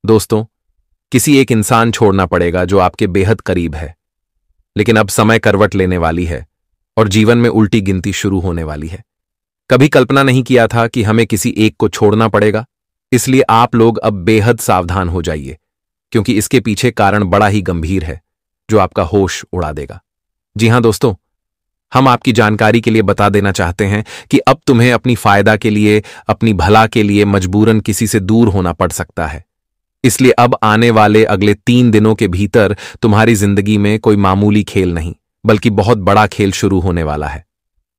दोस्तों, किसी एक इंसान छोड़ना पड़ेगा जो आपके बेहद करीब है, लेकिन अब समय करवट लेने वाली है और जीवन में उल्टी गिनती शुरू होने वाली है। कभी कल्पना नहीं किया था कि हमें किसी एक को छोड़ना पड़ेगा, इसलिए आप लोग अब बेहद सावधान हो जाइए, क्योंकि इसके पीछे कारण बड़ा ही गंभीर है जो आपका होश उड़ा देगा। जी हां दोस्तों, हम आपकी जानकारी के लिए बता देना चाहते हैं कि अब तुम्हें अपनी फायदा के लिए, अपनी भला के लिए मजबूरन किसी से दूर होना पड़ सकता है। इसलिए अब आने वाले अगले 3 दिनों के भीतर तुम्हारी जिंदगी में कोई मामूली खेल नहीं, बल्कि बहुत बड़ा खेल शुरू होने वाला है।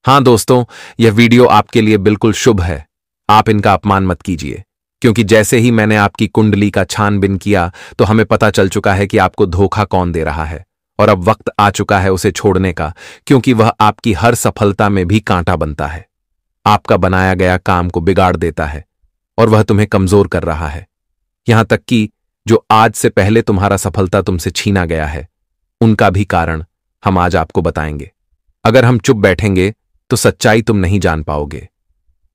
हां दोस्तों, यह वीडियो आपके लिए बिल्कुल शुभ है। आप इनका अपमान मत कीजिए, क्योंकि जैसे ही मैंने आपकी कुंडली का छानबीन किया तो हमें पता चल चुका है कि आपको धोखा कौन दे रहा है, और अब वक्त आ चुका है उसे छोड़ने का, क्योंकि वह आपकी हर सफलता में भी कांटा बनता है, आपका बनाया गया काम को बिगाड़ देता है और वह तुम्हें कमजोर कर रहा है। यहां तक कि जो आज से पहले तुम्हारा सफलता तुमसे छीना गया है, उनका भी कारण हम आज आपको बताएंगे। अगर हम चुप बैठेंगे तो सच्चाई तुम नहीं जान पाओगे,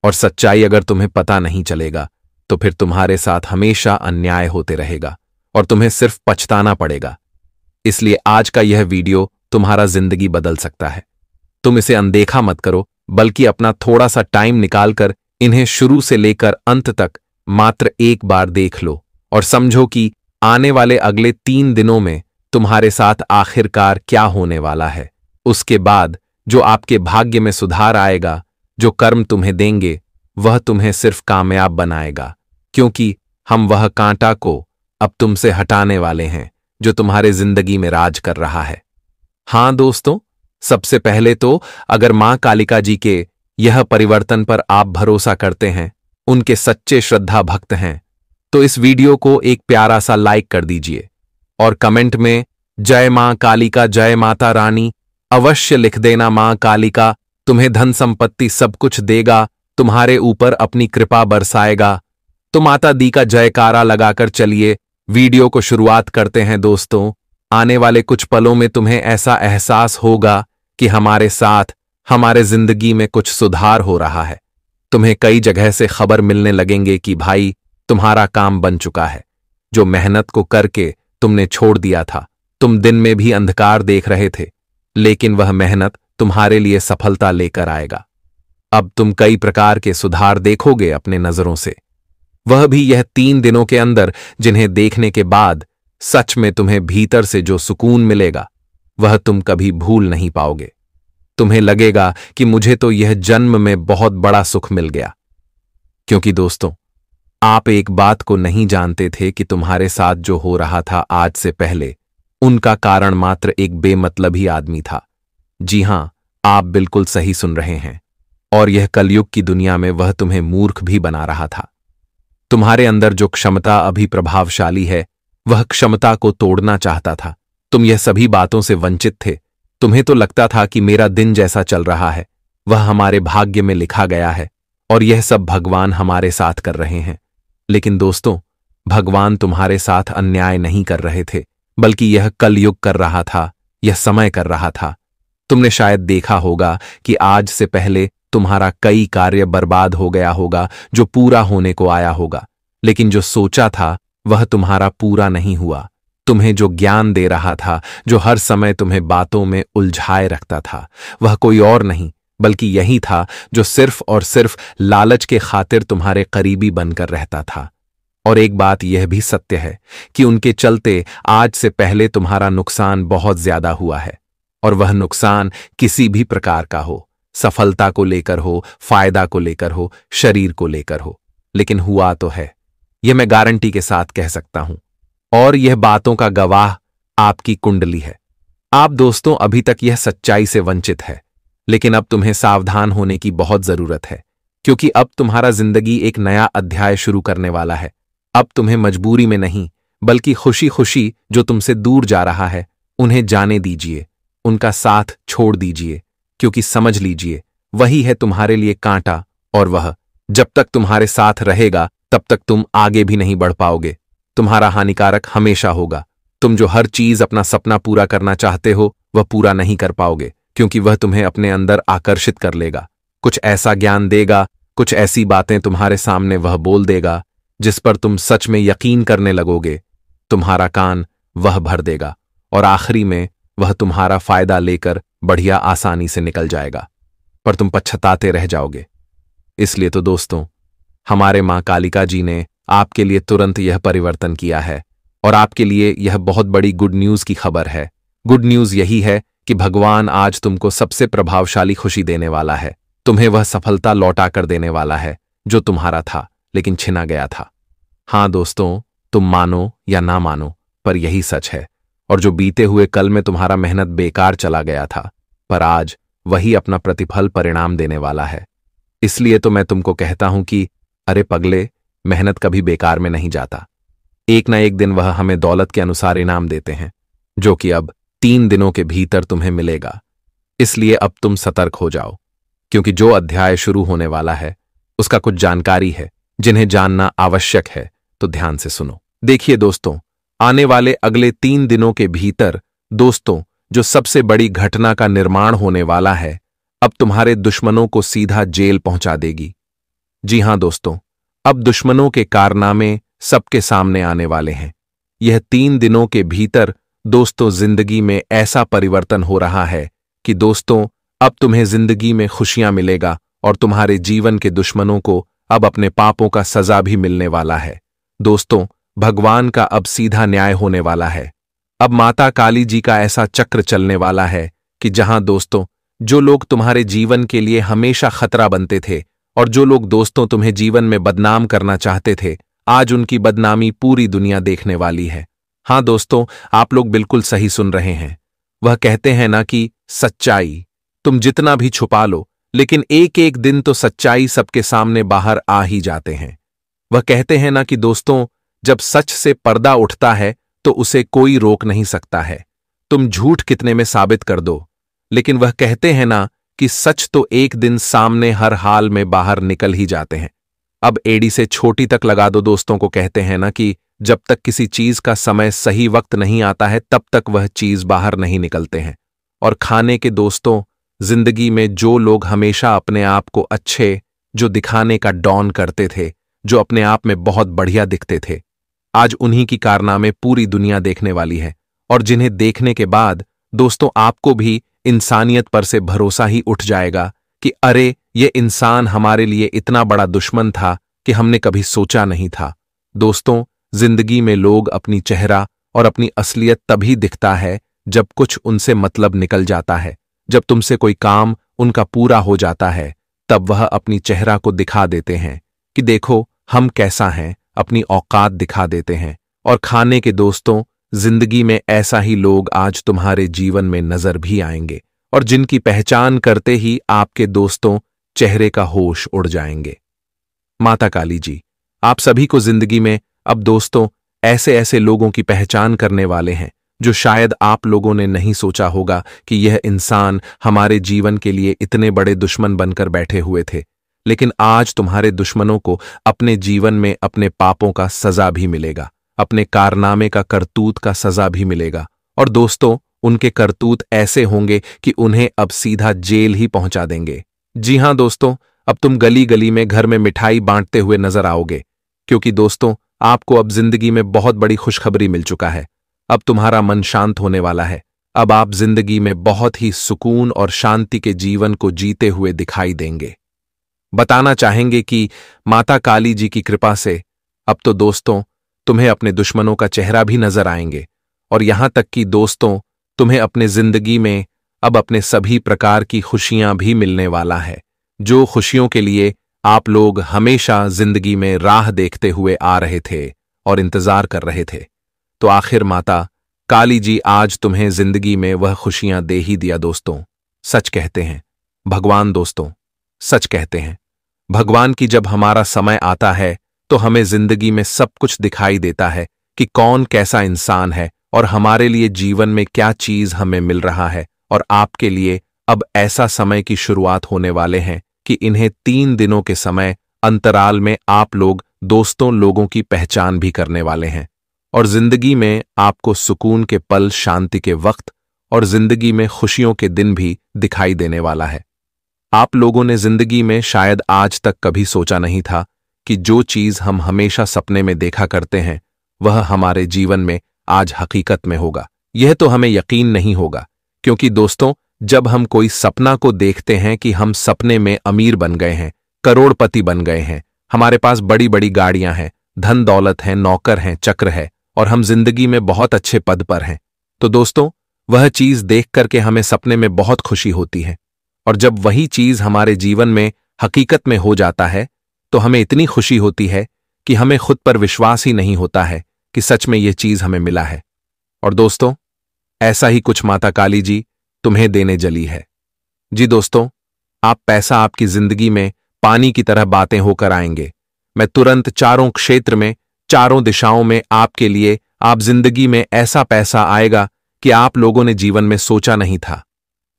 और सच्चाई अगर तुम्हें पता नहीं चलेगा तो फिर तुम्हारे साथ हमेशा अन्याय होते रहेगा और तुम्हें सिर्फ पछताना पड़ेगा। इसलिए आज का यह वीडियो तुम्हारा जिंदगी बदल सकता है। तुम इसे अनदेखा मत करो, बल्कि अपना थोड़ा सा टाइम निकालकर इन्हें शुरू से लेकर अंत तक मात्र एक बार देख लो और समझो कि आने वाले अगले 3 दिनों में तुम्हारे साथ आखिरकार क्या होने वाला है। उसके बाद जो आपके भाग्य में सुधार आएगा, जो कर्म तुम्हें देंगे, वह तुम्हें सिर्फ कामयाब बनाएगा, क्योंकि हम वह कांटा को अब तुमसे हटाने वाले हैं जो तुम्हारे जिंदगी में राज कर रहा है। हां दोस्तों, सबसे पहले तो अगर मां कालिका जी के यह परिवर्तन पर आप भरोसा करते हैं, उनके सच्चे श्रद्धा भक्त हैं, तो इस वीडियो को एक प्यारा सा लाइक कर दीजिए और कमेंट में जय मां कालिका, जय माता रानी अवश्य लिख देना। मां कालिका तुम्हें धन संपत्ति सब कुछ देगा, तुम्हारे ऊपर अपनी कृपा बरसाएगा। तो माता दी का जयकारा लगाकर चलिए वीडियो को शुरुआत करते हैं। दोस्तों, आने वाले कुछ पलों में तुम्हें ऐसा एहसास होगा कि हमारे साथ हमारे जिंदगी में कुछ सुधार हो रहा है। तुम्हें कई जगह से खबर मिलने लगेंगे कि भाई तुम्हारा काम बन चुका है। जो मेहनत को करके तुमने छोड़ दिया था, तुम दिन में भी अंधकार देख रहे थे, लेकिन वह मेहनत तुम्हारे लिए सफलता लेकर आएगा। अब तुम कई प्रकार के सुधार देखोगे अपने नजरों से, वह भी यह 3 दिनों के अंदर, जिन्हें देखने के बाद सच में तुम्हें भीतर से जो सुकून मिलेगा वह तुम कभी भूल नहीं पाओगे। तुम्हें लगेगा कि मुझे तो यह जन्म में बहुत बड़ा सुख मिल गया, क्योंकि दोस्तों, आप एक बात को नहीं जानते थे कि तुम्हारे साथ जो हो रहा था आज से पहले, उनका कारण मात्र एक बेमतलबी आदमी था। जी हां, आप बिल्कुल सही सुन रहे हैं, और यह कलयुग की दुनिया में वह तुम्हें मूर्ख भी बना रहा था। तुम्हारे अंदर जो क्षमता अभी प्रभावशाली है, वह क्षमता को तोड़ना चाहता था। तुम यह सभी बातों से वंचित थे। तुम्हें तो लगता था कि मेरा दिन जैसा चल रहा है वह हमारे भाग्य में लिखा गया है और यह सब भगवान हमारे साथ कर रहे हैं। लेकिन दोस्तों, भगवान तुम्हारे साथ अन्याय नहीं कर रहे थे, बल्कि यह कलयुग कर रहा था, यह समय कर रहा था। तुमने शायद देखा होगा कि आज से पहले तुम्हारा कई कार्य बर्बाद हो गया होगा जो पूरा होने को आया होगा, लेकिन जो सोचा था वह तुम्हारा पूरा नहीं हुआ। तुम्हें जो ज्ञान दे रहा था, जो हर समय तुम्हें बातों में उलझाए रखता था, वह कोई और नहीं बल्कि यही था जो सिर्फ और सिर्फ लालच के खातिर तुम्हारे करीबी बनकर रहता था। और एक बात यह भी सत्य है कि उनके चलते आज से पहले तुम्हारा नुकसान बहुत ज्यादा हुआ है, और वह नुकसान किसी भी प्रकार का हो, सफलता को लेकर हो, फायदा को लेकर हो, शरीर को लेकर हो, लेकिन हुआ तो है, यह मैं गारंटी के साथ कह सकता हूं। और यह बातों का गवाह आपकी कुंडली है। आप दोस्तों अभी तक यह सच्चाई से वंचित है, लेकिन अब तुम्हें सावधान होने की बहुत जरूरत है, क्योंकि अब तुम्हारा जिंदगी एक नया अध्याय शुरू करने वाला है। अब तुम्हें मजबूरी में नहीं, बल्कि खुशी खुशी जो तुमसे दूर जा रहा है उन्हें जाने दीजिए, उनका साथ छोड़ दीजिए, क्योंकि समझ लीजिए वही है तुम्हारे लिए कांटा, और वह जब तक तुम्हारे साथ रहेगा तब तक तुम आगे भी नहीं बढ़ पाओगे। तुम्हारा हानिकारक हमेशा होगा। तुम जो हर चीज अपना सपना पूरा करना चाहते हो वह पूरा नहीं कर पाओगे, क्योंकि वह तुम्हें अपने अंदर आकर्षित कर लेगा। कुछ ऐसा ज्ञान देगा, कुछ ऐसी बातें तुम्हारे सामने वह बोल देगा जिस पर तुम सच में यकीन करने लगोगे, तुम्हारा कान वह भर देगा और आखिरी में वह तुम्हारा फायदा लेकर बढ़िया आसानी से निकल जाएगा, पर तुम पछताते रह जाओगे। इसलिए तो दोस्तों, हमारे मां कालिका जी ने आपके लिए तुरंत यह परिवर्तन किया है और आपके लिए यह बहुत बड़ी गुड न्यूज की खबर है। गुड न्यूज यही है कि भगवान आज तुमको सबसे प्रभावशाली खुशी देने वाला है। तुम्हें वह सफलता लौटा कर देने वाला है जो तुम्हारा था लेकिन छिना गया था। हाँ दोस्तों, तुम मानो या ना मानो, पर यही सच है। और जो बीते हुए कल में तुम्हारा मेहनत बेकार चला गया था, पर आज वही अपना प्रतिफल परिणाम देने वाला है। इसलिए तो मैं तुमको कहता हूं कि अरे पगले, मेहनत कभी बेकार में नहीं जाता। एक ना एक दिन वह हमें दौलत के अनुसार इनाम देते हैं, जो कि अब 3 दिनों के भीतर तुम्हें मिलेगा। इसलिए अब तुम सतर्क हो जाओ, क्योंकि जो अध्याय शुरू होने वाला है उसका कुछ जानकारी है जिन्हें जानना आवश्यक है, तो ध्यान से सुनो। देखिए दोस्तों, आने वाले अगले 3 दिनों के भीतर दोस्तों, जो सबसे बड़ी घटना का निर्माण होने वाला है, अब तुम्हारे दुश्मनों को सीधा जेल पहुंचा देगी। जी हां दोस्तों, अब दुश्मनों के कारनामे सबके सामने आने वाले हैं। यह 3 दिनों के भीतर दोस्तों जिंदगी में ऐसा परिवर्तन हो रहा है कि दोस्तों, अब तुम्हें जिंदगी में खुशियां मिलेगा और तुम्हारे जीवन के दुश्मनों को अब अपने पापों का सजा भी मिलने वाला है। दोस्तों, भगवान का अब सीधा न्याय होने वाला है। अब माता काली जी का ऐसा चक्र चलने वाला है कि जहां दोस्तों, जो लोग तुम्हारे जीवन के लिए हमेशा खतरा बनते थे और जो लोग दोस्तों तुम्हें जीवन में बदनाम करना चाहते थे, आज उनकी बदनामी पूरी दुनिया देखने वाली है। हां दोस्तों, आप लोग बिल्कुल सही सुन रहे हैं। वह कहते हैं ना कि सच्चाई तुम जितना भी छुपा लो, लेकिन एक एक दिन तो सच्चाई सबके सामने बाहर आ ही जाते हैं। वह कहते हैं ना कि दोस्तों, जब सच से पर्दा उठता है तो उसे कोई रोक नहीं सकता है, तुम झूठ कितने में साबित कर दो। लेकिन वह कहते हैं ना कि सच तो एक दिन सामने हर हाल में बाहर निकल ही जाते हैं। अब एड़ी से छोटी तक लगा दो दोस्तों को कहते हैं ना कि जब तक किसी चीज का समय सही वक्त नहीं आता है तब तक वह चीज बाहर नहीं निकलते हैं। और खाने के दोस्तों, जिंदगी में जो लोग हमेशा अपने आप को अच्छे, जो दिखाने का डॉन करते थे, जो अपने आप में बहुत बढ़िया दिखते थे, आज उन्हीं की कारनामे पूरी दुनिया देखने वाली है। और जिन्हें देखने के बाद दोस्तों आपको भी इंसानियत पर से भरोसा ही उठ जाएगा कि अरे, ये इंसान हमारे लिए इतना बड़ा दुश्मन था कि हमने कभी सोचा नहीं था। दोस्तों, जिंदगी में लोग अपनी चेहरा और अपनी असलियत तभी दिखता है जब कुछ उनसे मतलब निकल जाता है। जब तुमसे कोई काम उनका पूरा हो जाता है, तब वह अपनी चेहरा को दिखा देते हैं कि देखो हम कैसा हैं, अपनी औकात दिखा देते हैं। और खाने के दोस्तों, जिंदगी में ऐसा ही लोग आज तुम्हारे जीवन में नजर भी आएंगे और जिनकी पहचान करते ही आपके दोस्तों चेहरे का होश उड़ जाएंगे। माता काली जी आप सभी को जिंदगी में अब दोस्तों ऐसे ऐसे लोगों की पहचान करने वाले हैं जो शायद आप लोगों ने नहीं सोचा होगा कि यह इंसान हमारे जीवन के लिए इतने बड़े दुश्मन बनकर बैठे हुए थे। लेकिन आज तुम्हारे दुश्मनों को अपने जीवन में अपने पापों का सजा भी मिलेगा, अपने कारनामे का करतूत का सजा भी मिलेगा। और दोस्तों, उनके करतूत ऐसे होंगे कि उन्हें अब सीधा जेल ही पहुंचा देंगे। जी हां दोस्तों, अब तुम गली गली में घर में मिठाई बांटते हुए नजर आओगे, क्योंकि दोस्तों आपको अब जिंदगी में बहुत बड़ी खुशखबरी मिल चुका है। अब तुम्हारा मन शांत होने वाला है। अब आप जिंदगी में बहुत ही सुकून और शांति के जीवन को जीते हुए दिखाई देंगे। बताना चाहेंगे कि माता काली जी की कृपा से अब तो दोस्तों तुम्हें अपने दुश्मनों का चेहरा भी नजर आएंगे और यहां तक कि दोस्तों तुम्हें अपने जिंदगी में अब अपने सभी प्रकार की खुशियां भी मिलने वाला है, जो खुशियों के लिए आप लोग हमेशा जिंदगी में राह देखते हुए आ रहे थे और इंतजार कर रहे थे। तो आखिर माता काली जी आज तुम्हें जिंदगी में वह खुशियां दे ही दिया दोस्तों। सच कहते हैं भगवान, दोस्तों सच कहते हैं भगवान की जब हमारा समय आता है तो हमें जिंदगी में सब कुछ दिखाई देता है कि कौन कैसा इंसान है और हमारे लिए जीवन में क्या चीज हमें मिल रहा है। और आपके लिए अब ऐसा समय की शुरुआत होने वाले हैं कि इन्हें 3 दिनों के समय अंतराल में आप लोग दोस्तों लोगों की पहचान भी करने वाले हैं और जिंदगी में आपको सुकून के पल, शांति के वक्त और जिंदगी में खुशियों के दिन भी दिखाई देने वाला है। आप लोगों ने जिंदगी में शायद आज तक कभी सोचा नहीं था कि जो चीज हम हमेशा सपने में देखा करते हैं वह हमारे जीवन में आज हकीकत में होगा। यह तो हमें यकीन नहीं होगा, क्योंकि दोस्तों जब हम कोई सपना को देखते हैं कि हम सपने में अमीर बन गए हैं, करोड़पति बन गए हैं, हमारे पास बड़ी बड़ी गाड़ियां हैं, धन दौलत है, नौकर हैं, चक्र है और हम जिंदगी में बहुत अच्छे पद पर हैं, तो दोस्तों वह चीज देख करके हमें सपने में बहुत खुशी होती है। और जब वही चीज हमारे जीवन में हकीकत में हो जाता है तो हमें इतनी खुशी होती है कि हमें खुद पर विश्वास ही नहीं होता है कि सच में यह चीज हमें मिला है। और दोस्तों ऐसा ही कुछ माता काली जी तुम्हें देने जली है। जी दोस्तों, आप पैसा आपकी जिंदगी में पानी की तरह बातें होकर आएंगे। मैं तुरंत चारों क्षेत्र में, चारों दिशाओं में आपके लिए, आप जिंदगी में ऐसा पैसा आएगा कि आप लोगों ने जीवन में सोचा नहीं था।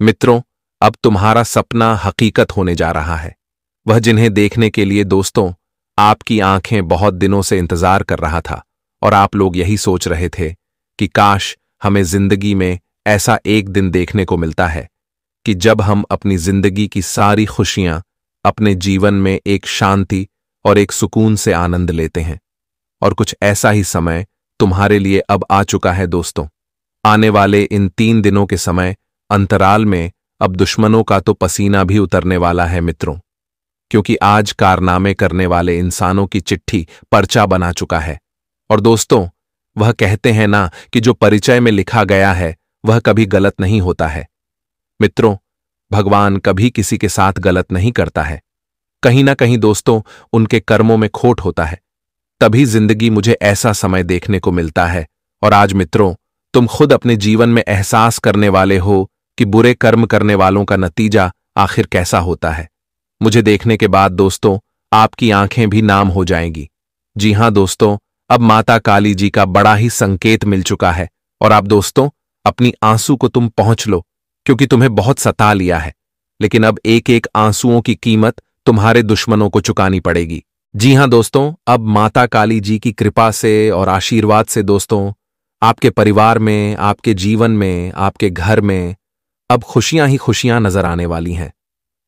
मित्रों, अब तुम्हारा सपना हकीकत होने जा रहा है, वह जिन्हें देखने के लिए दोस्तों आपकी आंखें बहुत दिनों से इंतजार कर रहा था और आप लोग यही सोच रहे थे कि काश हमें जिंदगी में ऐसा एक दिन देखने को मिलता है कि जब हम अपनी जिंदगी की सारी खुशियां अपने जीवन में एक शांति और एक सुकून से आनंद लेते हैं। और कुछ ऐसा ही समय तुम्हारे लिए अब आ चुका है दोस्तों। आने वाले इन 3 दिनों के समय अंतराल में अब दुश्मनों का तो पसीना भी उतरने वाला है मित्रों, क्योंकि आज कारनामे करने वाले इंसानों की चिट्ठी पर्चा बना चुका है। और दोस्तों वह कहते हैं ना कि जो परिचय में लिखा गया है वह कभी गलत नहीं होता है। मित्रों, भगवान कभी किसी के साथ गलत नहीं करता है, कहीं ना कहीं दोस्तों उनके कर्मों में खोट होता है, तभी जिंदगी मुझे ऐसा समय देखने को मिलता है। और आज मित्रों तुम खुद अपने जीवन में एहसास करने वाले हो कि बुरे कर्म करने वालों का नतीजा आखिर कैसा होता है। मुझे देखने के बाद दोस्तों आपकी आंखें भी नाम हो जाएंगी। जी हां दोस्तों, अब माता काली जी का बड़ा ही संकेत मिल चुका है और आप दोस्तों अपनी आंसू को तुम पहुंच लो, क्योंकि तुम्हें बहुत सता लिया है, लेकिन अब एक एक आंसुओं की कीमत तुम्हारे दुश्मनों को चुकानी पड़ेगी। जी हां दोस्तों, अब माता काली जी की कृपा से और आशीर्वाद से दोस्तों आपके परिवार में, आपके जीवन में, आपके घर में अब खुशियां ही खुशियां नजर आने वाली हैं।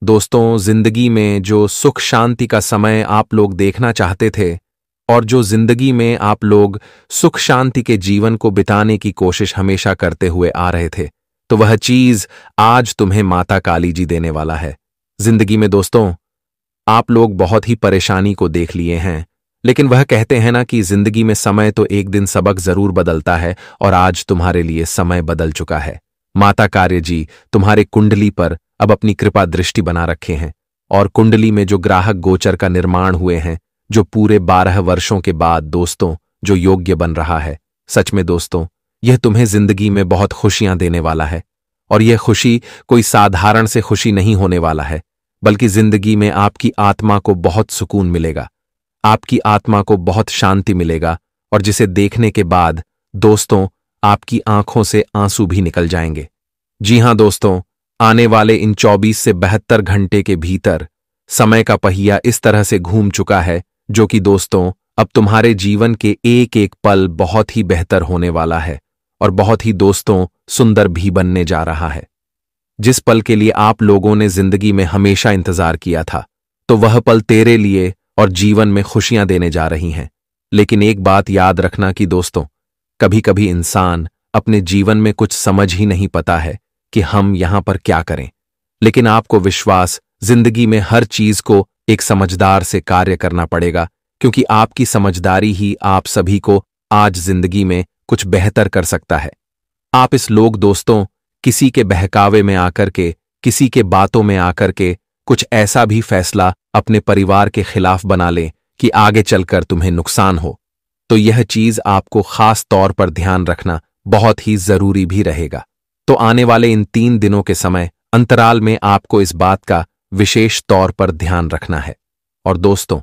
दोस्तों जिंदगी में जो सुख शांति का समय आप लोग देखना चाहते थे और जो जिंदगी में आप लोग सुख शांति के जीवन को बिताने की कोशिश हमेशा करते हुए आ रहे थे, तो वह चीज आज तुम्हें माता काली जी देने वाला है। जिंदगी में दोस्तों आप लोग बहुत ही परेशानी को देख लिए हैं, लेकिन वह कहते हैं ना कि जिंदगी में समय तो एक दिन सबक जरूर बदलता है और आज तुम्हारे लिए समय बदल चुका है। माता काली जी तुम्हारे कुंडली पर अब अपनी कृपा दृष्टि बना रखे हैं और कुंडली में जो ग्राहक गोचर का निर्माण हुए हैं, जो पूरे 12 वर्षों के बाद दोस्तों जो योग्य बन रहा है, सच में दोस्तों यह तुम्हें जिंदगी में बहुत खुशियां देने वाला है। और यह खुशी कोई साधारण से खुशी नहीं होने वाला है, बल्कि जिंदगी में आपकी आत्मा को बहुत सुकून मिलेगा, आपकी आत्मा को बहुत शांति मिलेगा और जिसे देखने के बाद दोस्तों आपकी आंखों से आंसू भी निकल जाएंगे। जी हां दोस्तों, आने वाले इन 24 से 72 घंटे के भीतर समय का पहिया इस तरह से घूम चुका है जो कि दोस्तों अब तुम्हारे जीवन के एक एक पल बहुत ही बेहतर होने वाला है और बहुत ही दोस्तों सुंदर भी बनने जा रहा है। जिस पल के लिए आप लोगों ने जिंदगी में हमेशा इंतजार किया था, तो वह पल तेरे लिए और जीवन में खुशियां देने जा रही हैं। लेकिन एक बात याद रखना कि दोस्तों कभी कभी इंसान अपने जीवन में कुछ समझ ही नहीं पाता है कि हम यहां पर क्या करें, लेकिन आपको विश्वास, जिंदगी में हर चीज को एक समझदार से कार्य करना पड़ेगा, क्योंकि आपकी समझदारी ही आप सभी को आज जिंदगी में कुछ बेहतर कर सकता है। आप इस लोग दोस्तों किसी के बहकावे में आकर के, किसी के बातों में आकर के कुछ ऐसा भी फैसला अपने परिवार के खिलाफ बना लें कि आगे चलकर तुम्हें नुकसान हो, तो यह चीज आपको खास तौर पर ध्यान रखना बहुत ही जरूरी भी रहेगा। तो आने वाले इन 3 दिनों के समय अंतराल में आपको इस बात का विशेष तौर पर ध्यान रखना है। और दोस्तों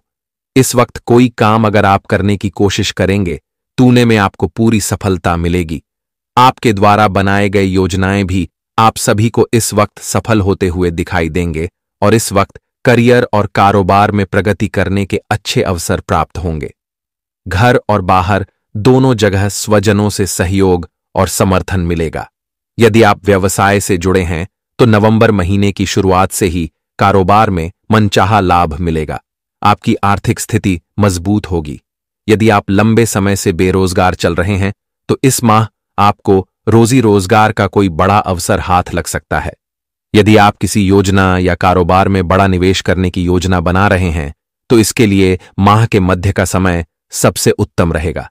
इस वक्त कोई काम अगर आप करने की कोशिश करेंगे, तूने में आपको पूरी सफलता मिलेगी। आपके द्वारा बनाए गए योजनाएं भी आप सभी को इस वक्त सफल होते हुए दिखाई देंगे और इस वक्त करियर और कारोबार में प्रगति करने के अच्छे अवसर प्राप्त होंगे। घर और बाहर दोनों जगह स्वजनों से सहयोग और समर्थन मिलेगा। यदि आप व्यवसाय से जुड़े हैं तो नवंबर महीने की शुरुआत से ही कारोबार में मनचाहा लाभ मिलेगा। आपकी आर्थिक स्थिति मजबूत होगी। यदि आप लंबे समय से बेरोजगार चल रहे हैं तो इस माह आपको रोजी रोजगार का कोई बड़ा अवसर हाथ लग सकता है। यदि आप किसी योजना या कारोबार में बड़ा निवेश करने की योजना बना रहे हैं तो इसके लिए माह के मध्य का समय सबसे उत्तम रहेगा।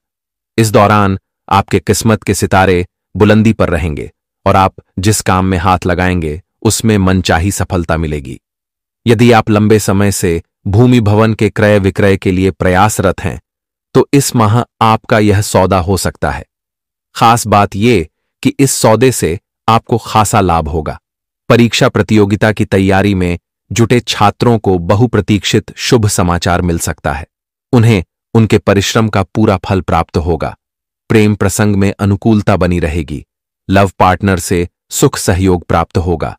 इस दौरान आपके किस्मत के सितारे बुलंदी पर रहेंगे और आप जिस काम में हाथ लगाएंगे उसमें मनचाही सफलता मिलेगी। यदि आप लंबे समय से भूमि भवन के क्रय विक्रय के लिए प्रयासरत हैं तो इस माह आपका यह सौदा हो सकता है। खास बात यह कि इस सौदे से आपको खासा लाभ होगा। परीक्षा प्रतियोगिता की तैयारी में जुटे छात्रों को बहुप्रतीक्षित शुभ समाचार मिल सकता है। उन्हें उनके परिश्रम का पूरा फल प्राप्त होगा। प्रेम प्रसंग में अनुकूलता बनी रहेगी। लव पार्टनर से सुख सहयोग प्राप्त होगा।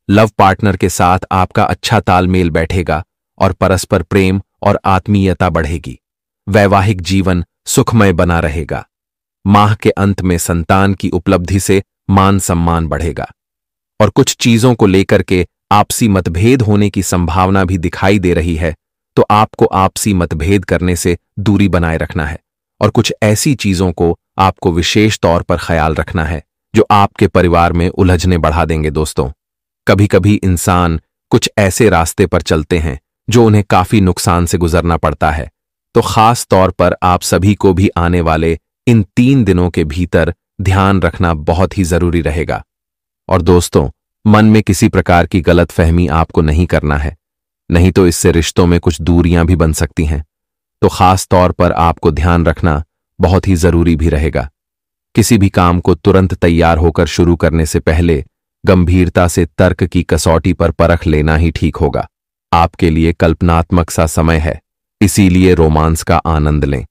लव पार्टनर के साथ आपका अच्छा तालमेल बैठेगा और परस्पर प्रेम और आत्मीयता बढ़ेगी। वैवाहिक जीवन सुखमय बना रहेगा। माह के अंत में संतान की उपलब्धि से मान सम्मान बढ़ेगा और कुछ चीजों को लेकर के आपसी मतभेद होने की संभावना भी दिखाई दे रही है, तो आपको आपसी मतभेद करने से दूरी बनाए रखना है और कुछ ऐसी चीजों को आपको विशेष तौर पर ख्याल रखना है जो आपके परिवार में उलझने बढ़ा देंगे। दोस्तों, कभी कभी इंसान कुछ ऐसे रास्ते पर चलते हैं जो उन्हें काफी नुकसान से गुजरना पड़ता है, तो खास तौर पर आप सभी को भी आने वाले इन 3 दिनों के भीतर ध्यान रखना बहुत ही जरूरी रहेगा। और दोस्तों, मन में किसी प्रकार की गलतफहमी आपको नहीं करना है, नहीं तो इससे रिश्तों में कुछ दूरियां भी बन सकती हैं। तो खास तौर पर आपको ध्यान रखना बहुत ही जरूरी भी रहेगा। किसी भी काम को तुरंत तैयार होकर शुरू करने से पहले गंभीरता से तर्क की कसौटी पर परख लेना ही ठीक होगा। आपके लिए कल्पनात्मक सा समय है, इसीलिए रोमांस का आनंद लें।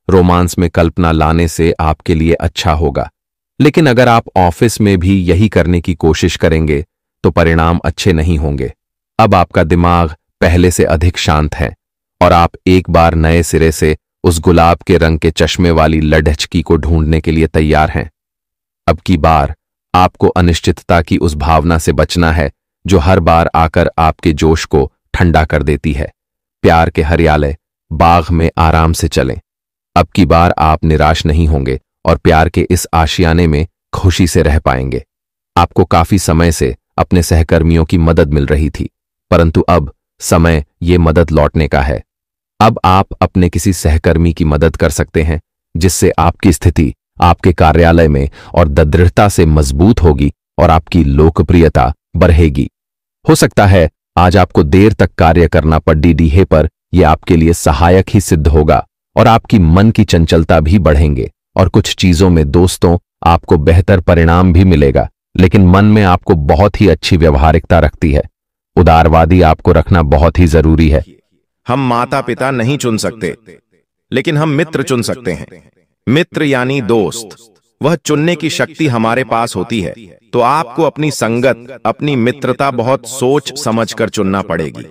रोमांस में कल्पना लाने से आपके लिए अच्छा होगा, लेकिन अगर आप ऑफिस में भी यही करने की कोशिश करेंगे तो परिणाम अच्छे नहीं होंगे। अब आपका दिमाग पहले से अधिक शांत है और आप एक बार नए सिरे से उस गुलाब के रंग के चश्मे वाली लडहचकी को ढूंढने के लिए तैयार हैं। अब की बार आपको अनिश्चितता की उस भावना से बचना है जो हर बार आकर आपके जोश को ठंडा कर देती है। प्यार के हरियाले बाग में आराम से चलें। अब की बार आप निराश नहीं होंगे और प्यार के इस आशियाने में खुशी से रह पाएंगे। आपको काफी समय से अपने सहकर्मियों की मदद मिल रही थी, परंतु अब समय ये मदद लौटने का है। अब आप अपने किसी सहकर्मी की मदद कर सकते हैं, जिससे आपकी स्थिति आपके कार्यालय में और दृढ़ता से मजबूत होगी और आपकी लोकप्रियता बढ़ेगी। हो सकता है आज आपको देर तक कार्य करना पड़े, पर यह आपके लिए सहायक ही सिद्ध होगा और आपकी मन की चंचलता भी बढ़ेंगे। और कुछ चीजों में दोस्तों आपको बेहतर परिणाम भी मिलेगा, लेकिन मन में आपको बहुत ही अच्छी व्यवहारिकता रखती है। उदारवादी आपको रखना बहुत ही जरूरी है। हम माता पिता नहीं चुन सकते, लेकिन हम मित्र चुन सकते हैं। मित्र यानी दोस्त, वह चुनने की शक्ति हमारे पास होती है। तो आपको अपनी संगत, अपनी मित्रता बहुत सोच समझकर चुनना पड़ेगी।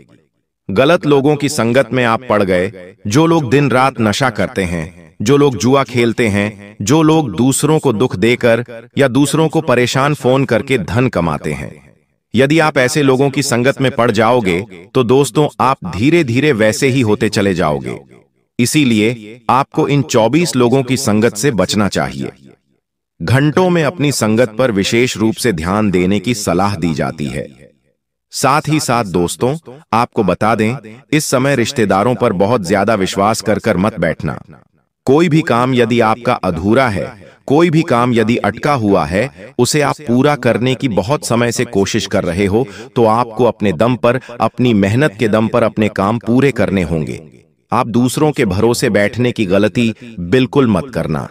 गलत लोगों की संगत में आप पड़ गए, जो लोग दिन रात नशा करते हैं, जो लोग जुआ खेलते हैं, जो लोग दूसरों को दुख देकर या दूसरों को परेशान फोन करके धन कमाते हैं। यदि आप ऐसे लोगों की संगत में पड़ जाओगे तो दोस्तों आप धीरे धीरे वैसे ही होते चले जाओगे। इसीलिए आपको इन 24 लोगों की संगत से बचना चाहिए। घंटों में अपनी संगत पर विशेष रूप से ध्यान देने की सलाह दी जाती है। साथ ही साथ दोस्तों आपको बता दें, इस समय रिश्तेदारों पर बहुत ज्यादा विश्वास कर मत बैठना। कोई भी काम यदि आपका अधूरा है, कोई भी काम यदि अटका हुआ है, उसे आप पूरा करने की बहुत समय से कोशिश कर रहे हो, तो आपको अपने दम पर, अपनी मेहनत के दम पर अपने काम पूरे करने होंगे। आप दूसरों के भरोसे बैठने की गलती बिल्कुल मत करना।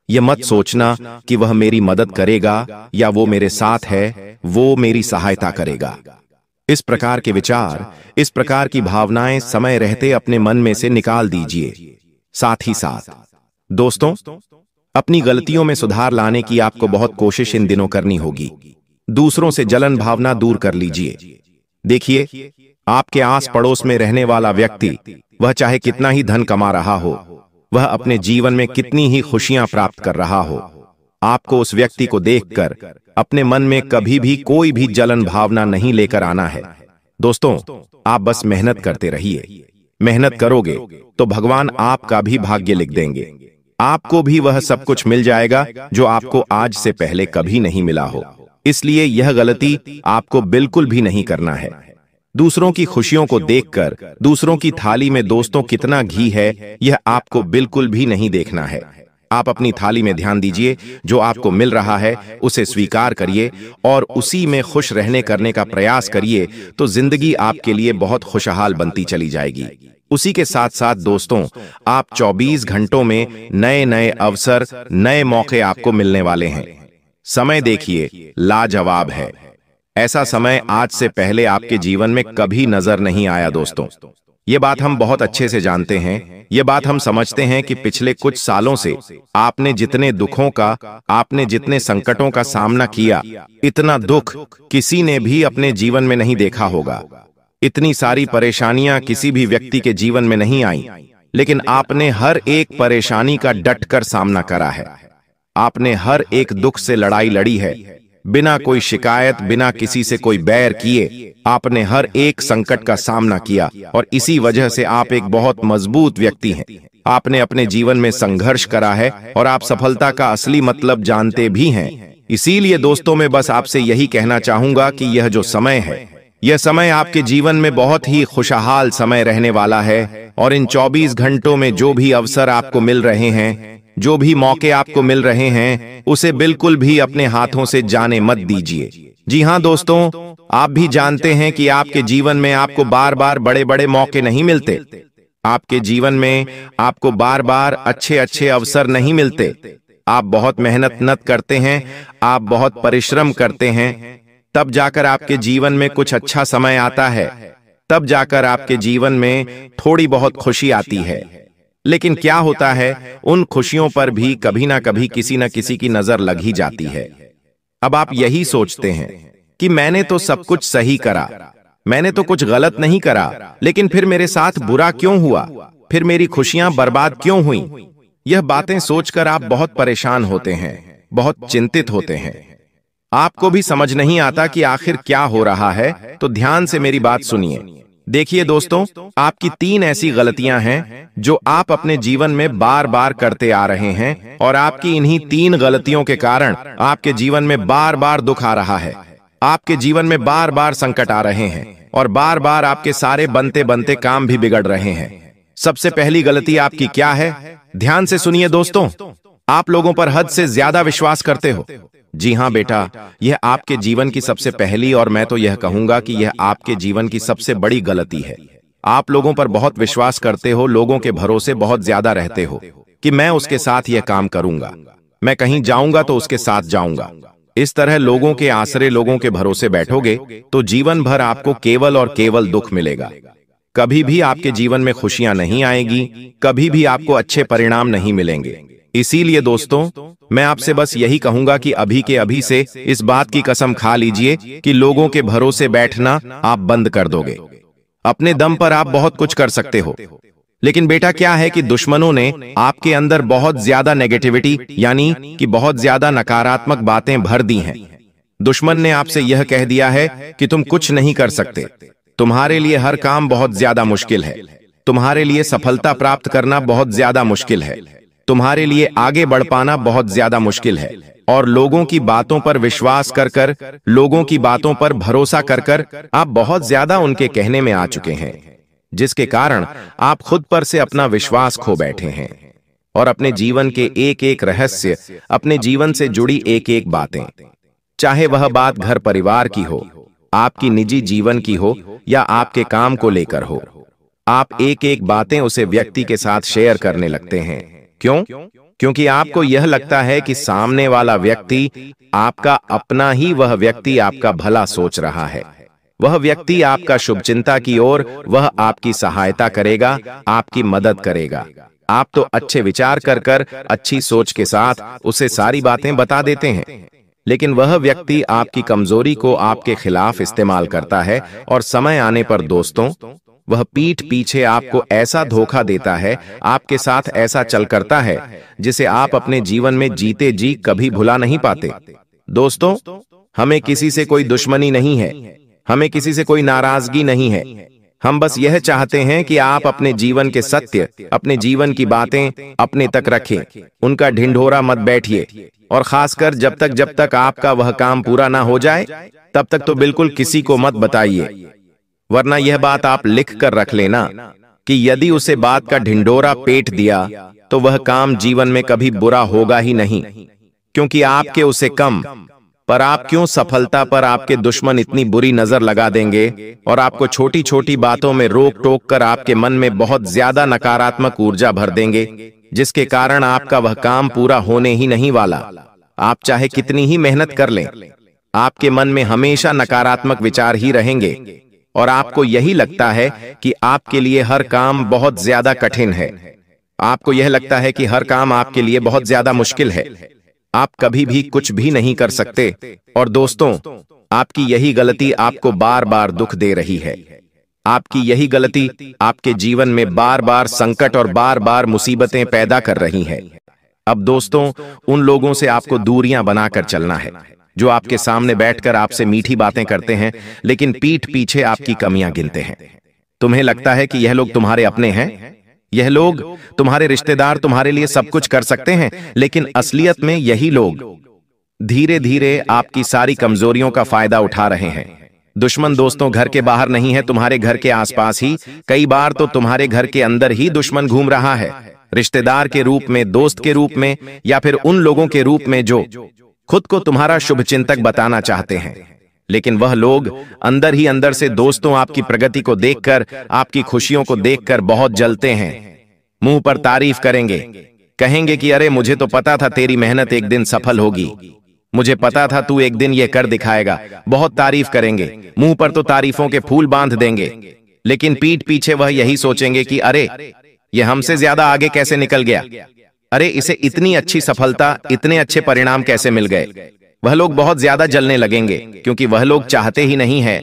यह मत सोचना कि वह मेरी मदद करेगा या वो मेरे साथ है, वो मेरी सहायता करेगा। इस प्रकार के विचार, इस प्रकार की भावनाएं समय रहते अपने मन में से निकाल दीजिए। साथ ही साथ दोस्तों अपनी गलतियों में सुधार लाने की आपको बहुत कोशिश इन दिनों करनी होगी। दूसरों से जलन भावना दूर कर लीजिए। देखिए, आपके आस पड़ोस में रहने वाला व्यक्ति, वह चाहे कितना ही धन कमा रहा हो, वह अपने जीवन में कितनी ही खुशियां प्राप्त कर रहा हो, आपको उस व्यक्ति को देखकर अपने मन में कभी भी कोई भी जलन भावना नहीं लेकर आना है। दोस्तों आप बस मेहनत करते रहिए। मेहनत करोगे तो भगवान आपका भी भाग्य लिख देंगे। आपको भी वह सब कुछ मिल जाएगा जो आपको आज से पहले कभी नहीं मिला हो। इसलिए यह गलती आपको बिल्कुल भी नहीं करना है। दूसरों की खुशियों को देखकर दूसरों की थाली में दोस्तों कितना घी है, यह आपको बिल्कुल भी नहीं देखना है। आप अपनी थाली में ध्यान दीजिए, जो आपको मिल रहा है उसे स्वीकार करिए और उसी में खुश रहने करने का प्रयास करिए, तो जिंदगी आपके लिए बहुत खुशहाल बनती चली जाएगी। उसी के साथ साथ दोस्तों, आप 24 घंटों में नए नए अवसर, नए मौके आपको मिलने वाले हैं। समय देखिए, लाजवाब है। ऐसा समय आज से पहले आपके जीवन में कभी नजर नहीं आया दोस्तों। ये बात हम बहुत अच्छे से जानते हैं। ये बात हम समझते हैं कि पिछले कुछ सालों से आपने जितने दुखों का, आपने जितने संकटों का सामना किया, इतना दुख किसी ने भी अपने जीवन में नहीं देखा होगा। इतनी सारी परेशानियां किसी भी व्यक्ति के जीवन में नहीं आई, लेकिन आपने हर एक परेशानी का डटकर सामना करा है। आपने हर एक दुख से लड़ाई लड़ी है, बिना कोई शिकायत, बिना किसी से कोई बैर किए आपने हर एक संकट का सामना किया, और इसी वजह से आप एक बहुत मजबूत व्यक्ति हैं। आपने अपने जीवन में संघर्ष करा है और आप सफलता का असली मतलब जानते भी हैं। इसीलिए दोस्तों, मैं बस आपसे यही कहना चाहूंगा कि यह जो समय है, यह समय आपके जीवन में बहुत ही खुशहाल समय रहने वाला है। और इन 24 घंटों में जो भी अवसर आपको मिल रहे हैं, जो भी मौके आपको मिल रहे हैं, उसे बिल्कुल भी अपने हाथों से जाने मत दीजिए। जी हां दोस्तों, आप भी जानते हैं कि आपके जीवन में आपको बार बार बड़े बड़े मौके नहीं मिलते। आपके जीवन में आपको बार बार अच्छे अच्छे अवसर नहीं मिलते। आप बहुत मेहनत करते हैं, आप बहुत परिश्रम करते हैं, तब जाकर आपके जीवन में कुछ अच्छा समय आता है, तब जाकर आपके जीवन में थोड़ी बहुत खुशी आती है। लेकिन क्या होता है, उन खुशियों पर भी कभी ना कभी किसी न किसी की नजर लग ही जाती है। अब आप यही सोचते हैं कि मैंने तो सब कुछ सही करा, मैंने तो कुछ गलत नहीं करा, लेकिन फिर मेरे साथ बुरा क्यों हुआ, फिर मेरी खुशियां बर्बाद क्यों हुई। यह बातें सोचकर आप बहुत परेशान होते हैं, बहुत चिंतित होते हैं। आपको भी समझ नहीं आता कि आखिर क्या हो रहा है। तो ध्यान से मेरी बात सुनिए। देखिए दोस्तों, आपकी 3 ऐसी गलतियां हैं जो आप अपने जीवन में बार बार करते आ रहे हैं, और आपकी इन्हीं 3 गलतियों के कारण आपके जीवन में बार बार दुख आ रहा है, आपके जीवन में बार बार संकट आ रहे हैं, और बार बार आपके सारे बनते बनते काम भी बिगड़ रहे हैं। सबसे पहली गलती आपकी क्या है? ध्यान से सुनिए दोस्तों, आप लोगों पर हद से ज्यादा विश्वास करते हो। जी हां बेटा, यह आपके जीवन की सबसे पहली, और मैं तो यह कहूंगा कि यह आपके जीवन की सबसे बड़ी गलती है। आप लोगों पर बहुत विश्वास करते हो, लोगों के भरोसे बहुत ज्यादा रहते हो कि मैं उसके साथ यह काम करूंगा, मैं कहीं जाऊंगा तो उसके साथ जाऊंगा। इस तरह लोगों के आसरे, लोगों के भरोसे बैठोगे तो जीवन भर आपको केवल और केवल दुख मिलेगा। कभी भी आपके जीवन में खुशियां नहीं आएगी, कभी भी आपको अच्छे परिणाम नहीं मिलेंगे। इसीलिए दोस्तों, मैं आपसे बस यही कहूंगा कि अभी के अभी से इस बात की कसम खा लीजिए कि लोगों के भरोसे बैठना आप बंद कर दोगे। अपने दम पर आप बहुत कुछ कर सकते हो, लेकिन बेटा क्या है कि दुश्मनों ने आपके अंदर बहुत ज्यादा नेगेटिविटी, यानी कि बहुत ज्यादा नकारात्मक बातें भर दी हैं। दुश्मन ने आपसे यह कह दिया है कि तुम कुछ नहीं कर सकते, तुम्हारे लिए हर काम बहुत ज्यादा मुश्किल है, तुम्हारे लिए सफलता प्राप्त करना बहुत ज्यादा मुश्किल है, तुम्हारे लिए आगे बढ़ पाना बहुत ज्यादा मुश्किल है, और लोगों की बातों पर विश्वास कर लोगों की बातों पर भरोसा कर आप बहुत ज्यादा उनके कहने में आ चुके हैं, जिसके कारण आप खुद पर से अपना विश्वास खो बैठे हैं, और अपने जीवन के एक एक रहस्य, अपने जीवन से जुड़ी एक एक बातें, चाहे वह बात घर परिवार की हो, आपकी निजी जीवन की हो, या आपके काम को लेकर हो, आप एक एक बातें उसे व्यक्ति के साथ शेयर करने लगते हैं। क्यों? क्योंकि आपको यह लगता है कि सामने वाला व्यक्ति आपका अपना ही, वह व्यक्ति आपका भला सोच रहा है, वह व्यक्ति आपका शुभचिंता की ओर, वह आपकी सहायता करेगा, आपकी मदद करेगा। आप तो अच्छे विचार कर अच्छी सोच के साथ उसे सारी बातें बता देते हैं, लेकिन वह व्यक्ति आपकी कमजोरी को आपके खिलाफ इस्तेमाल करता है, और समय आने पर दोस्तों, वह पीठ पीछे आपको ऐसा धोखा देता है, आपके साथ ऐसा चल करता है, जिसे आप अपने जीवन में जीते जी कभी भुला नहीं पाते। दोस्तों, हमें किसी से कोई दुश्मनी नहीं है, हमें किसी से कोई नाराजगी नहीं है, हम बस यह चाहते हैं कि आप अपने जीवन के सत्य, अपने जीवन की बातें अपने तक रखें, उनका ढिंढोरा मत बैठिए, और खासकर जब तक आपका वह काम पूरा ना हो जाए तब तक तो बिल्कुल किसी को मत बताइए। वरना यह बात आप लिख कर रख लेना कि यदि उसे बात का ढिंढोरा पेट दिया तो वह काम जीवन में कभी बुरा होगा ही नहीं, क्योंकि आपके उसे कम पर आप क्यों सफलता पर आपके दुश्मन इतनी बुरी नजर लगा देंगे और आपको छोटी छोटी बातों में रोक टोक कर आपके मन में बहुत ज्यादा नकारात्मक ऊर्जा भर देंगे, जिसके कारण आपका वह काम पूरा होने ही नहीं वाला। आप चाहे कितनी ही मेहनत कर लें, आपके मन में हमेशा नकारात्मक विचार ही रहेंगे और आपको यही लगता है कि आपके लिए हर काम बहुत ज्यादा कठिन है। आपको यह लगता है कि हर काम आपके लिए बहुत ज्यादा मुश्किल है, आप कभी भी कुछ भी नहीं कर सकते। और दोस्तों, आपकी यही गलती आपको बार बार दुख दे रही है। आपकी यही गलती आपके जीवन में बार बार संकट और बार बार मुसीबतें पैदा कर रही है। अब दोस्तों, उन लोगों से आपको दूरियां बनाकर चलना है जो आपके सामने बैठकर आपसे मीठी बातें करते हैं लेकिन पीठ पीछे आपकी कमियां गिनते हैं। तुम्हें लगता है कि यह लोग तुम्हारे अपने हैं, यह लोग तुम्हारे रिश्तेदार तुम्हारे लिए सब कुछ कर सकते हैं, लेकिन असलियत में यही लोग धीरे धीरे आपकी सारी कमजोरियों का फायदा उठा रहे हैं। दुश्मन दोस्तों घर के बाहर नहीं है, तुम्हारे घर के आसपास ही, कई बार तो तुम्हारे घर के अंदर ही दुश्मन घूम रहा है, रिश्तेदार के रूप में, दोस्त के रूप में, या फिर उन लोगों के रूप में जो खुद को तुम्हारा शुभचिंतक बताना चाहते हैं। लेकिन वह लोग अंदर ही अंदर से दोस्तों आपकी प्रगति को देखकर, आपकी खुशियों को देखकर बहुत जलते हैं, मुंह पर तारीफ करेंगे, कहेंगे कि अरे मुझे तो पता था तेरी मेहनत एक दिन सफल होगी, मुझे पता था तू एक दिन ये कर दिखाएगा। बहुत तारीफ करेंगे, मुंह पर तो तारीफों के फूल बांध देंगे, लेकिन पीठ पीछे वह यही सोचेंगे कि अरे ये हमसे ज्यादा आगे कैसे निकल गया, अरे इसे इतनी अच्छी सफलता, इतने अच्छे परिणाम कैसे मिल गए। वह लोग बहुत ज्यादा जलने लगेंगे, क्योंकि वह लोग चाहते ही नहीं है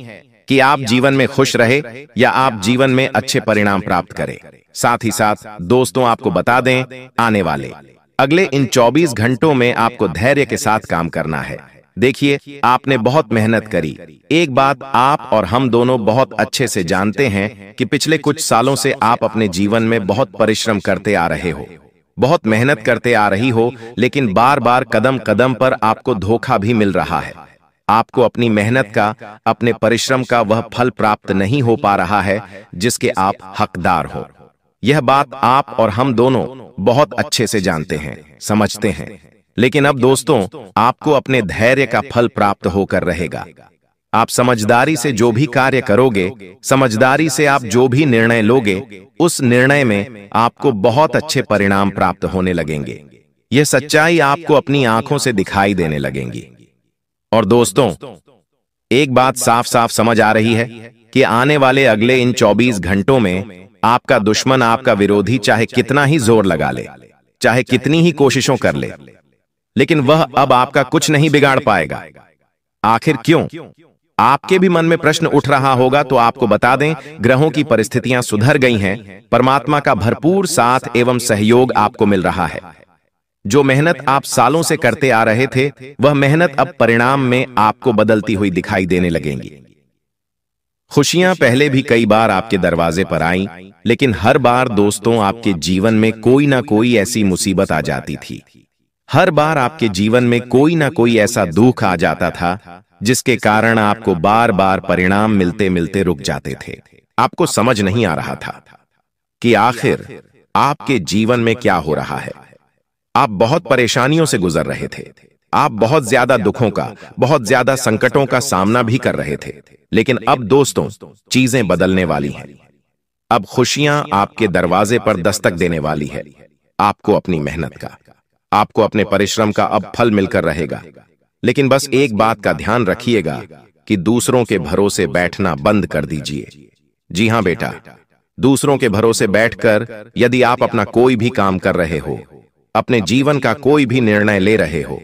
कि आप जीवन में खुश रहे या आप जीवन में अच्छे परिणाम प्राप्त करें। साथ ही साथ दोस्तों, आपको बता दें, आने वाले अगले इन 24 घंटों में आपको धैर्य के साथ काम करना है। देखिए, आपने बहुत मेहनत करी। एक बात आप और हम दोनों बहुत अच्छे से जानते हैं कि पिछले कुछ सालों से आप अपने जीवन में बहुत परिश्रम करते आ रहे हो, बहुत मेहनत करते आ रही हो, लेकिन बार बार कदम कदम पर आपको धोखा भी मिल रहा है। आपको अपनी मेहनत का, अपने परिश्रम का वह फल प्राप्त नहीं हो पा रहा है जिसके आप हकदार हो। यह बात आप और हम दोनों बहुत अच्छे से जानते हैं, समझते हैं। लेकिन अब दोस्तों, आपको अपने धैर्य का फल प्राप्त होकर रहेगा। आप समझदारी से जो भी कार्य करोगे, समझदारी से आप जो भी निर्णय लोगे, उस निर्णय में आपको बहुत अच्छे परिणाम प्राप्त होने लगेंगे। यह सच्चाई आपको अपनी आंखों से दिखाई देने लगेंगी। और दोस्तों, एक बात साफ साफ समझ आ रही है कि आने वाले अगले इन 24 घंटों में आपका दुश्मन, आपका विरोधी चाहे कितना ही जोर लगा ले, चाहे कितनी ही कोशिशों कर ले, लेकिन वह अब आपका कुछ नहीं बिगाड़ पाएगा। आखिर क्यों? आपके भी मन में प्रश्न उठ रहा होगा, तो आपको बता दें, ग्रहों की परिस्थितियां सुधर गई हैं, परमात्मा का भरपूर साथ एवं सहयोग आपको मिल रहा है। जो मेहनत आप सालों से करते आ रहे थे, वह मेहनत अब परिणाम में आपको बदलती हुई दिखाई देने लगेंगी। खुशियां पहले भी कई बार आपके दरवाजे पर आईं, लेकिन हर बार दोस्तों आपके जीवन में कोई ना कोई ऐसी मुसीबत आ जाती थी। हर बार आपके जीवन में कोई ना कोई ऐसा दुख आ जाता था जिसके कारण आपको बार बार परिणाम मिलते मिलते रुक जाते थे। आपको समझ नहीं आ रहा था कि आखिर आपके जीवन में क्या हो रहा है। आप बहुत परेशानियों से गुजर रहे थे, आप बहुत ज्यादा दुखों का, बहुत ज्यादा संकटों का सामना भी कर रहे थे। लेकिन अब दोस्तों, चीजें बदलने वाली हैं। अब खुशियां आपके दरवाजे पर दस्तक देने वाली है। आपको अपनी मेहनत का, आपको अपने परिश्रम का अब फल मिलकर रहेगा। लेकिन बस एक बात का ध्यान रखिएगा कि दूसरों के भरोसे बैठना बंद कर दीजिए। जी हां बेटा, दूसरों के भरोसे बैठकर यदि आप अपना कोई भी काम कर रहे हो, अपने जीवन का कोई भी निर्णय ले रहे हो,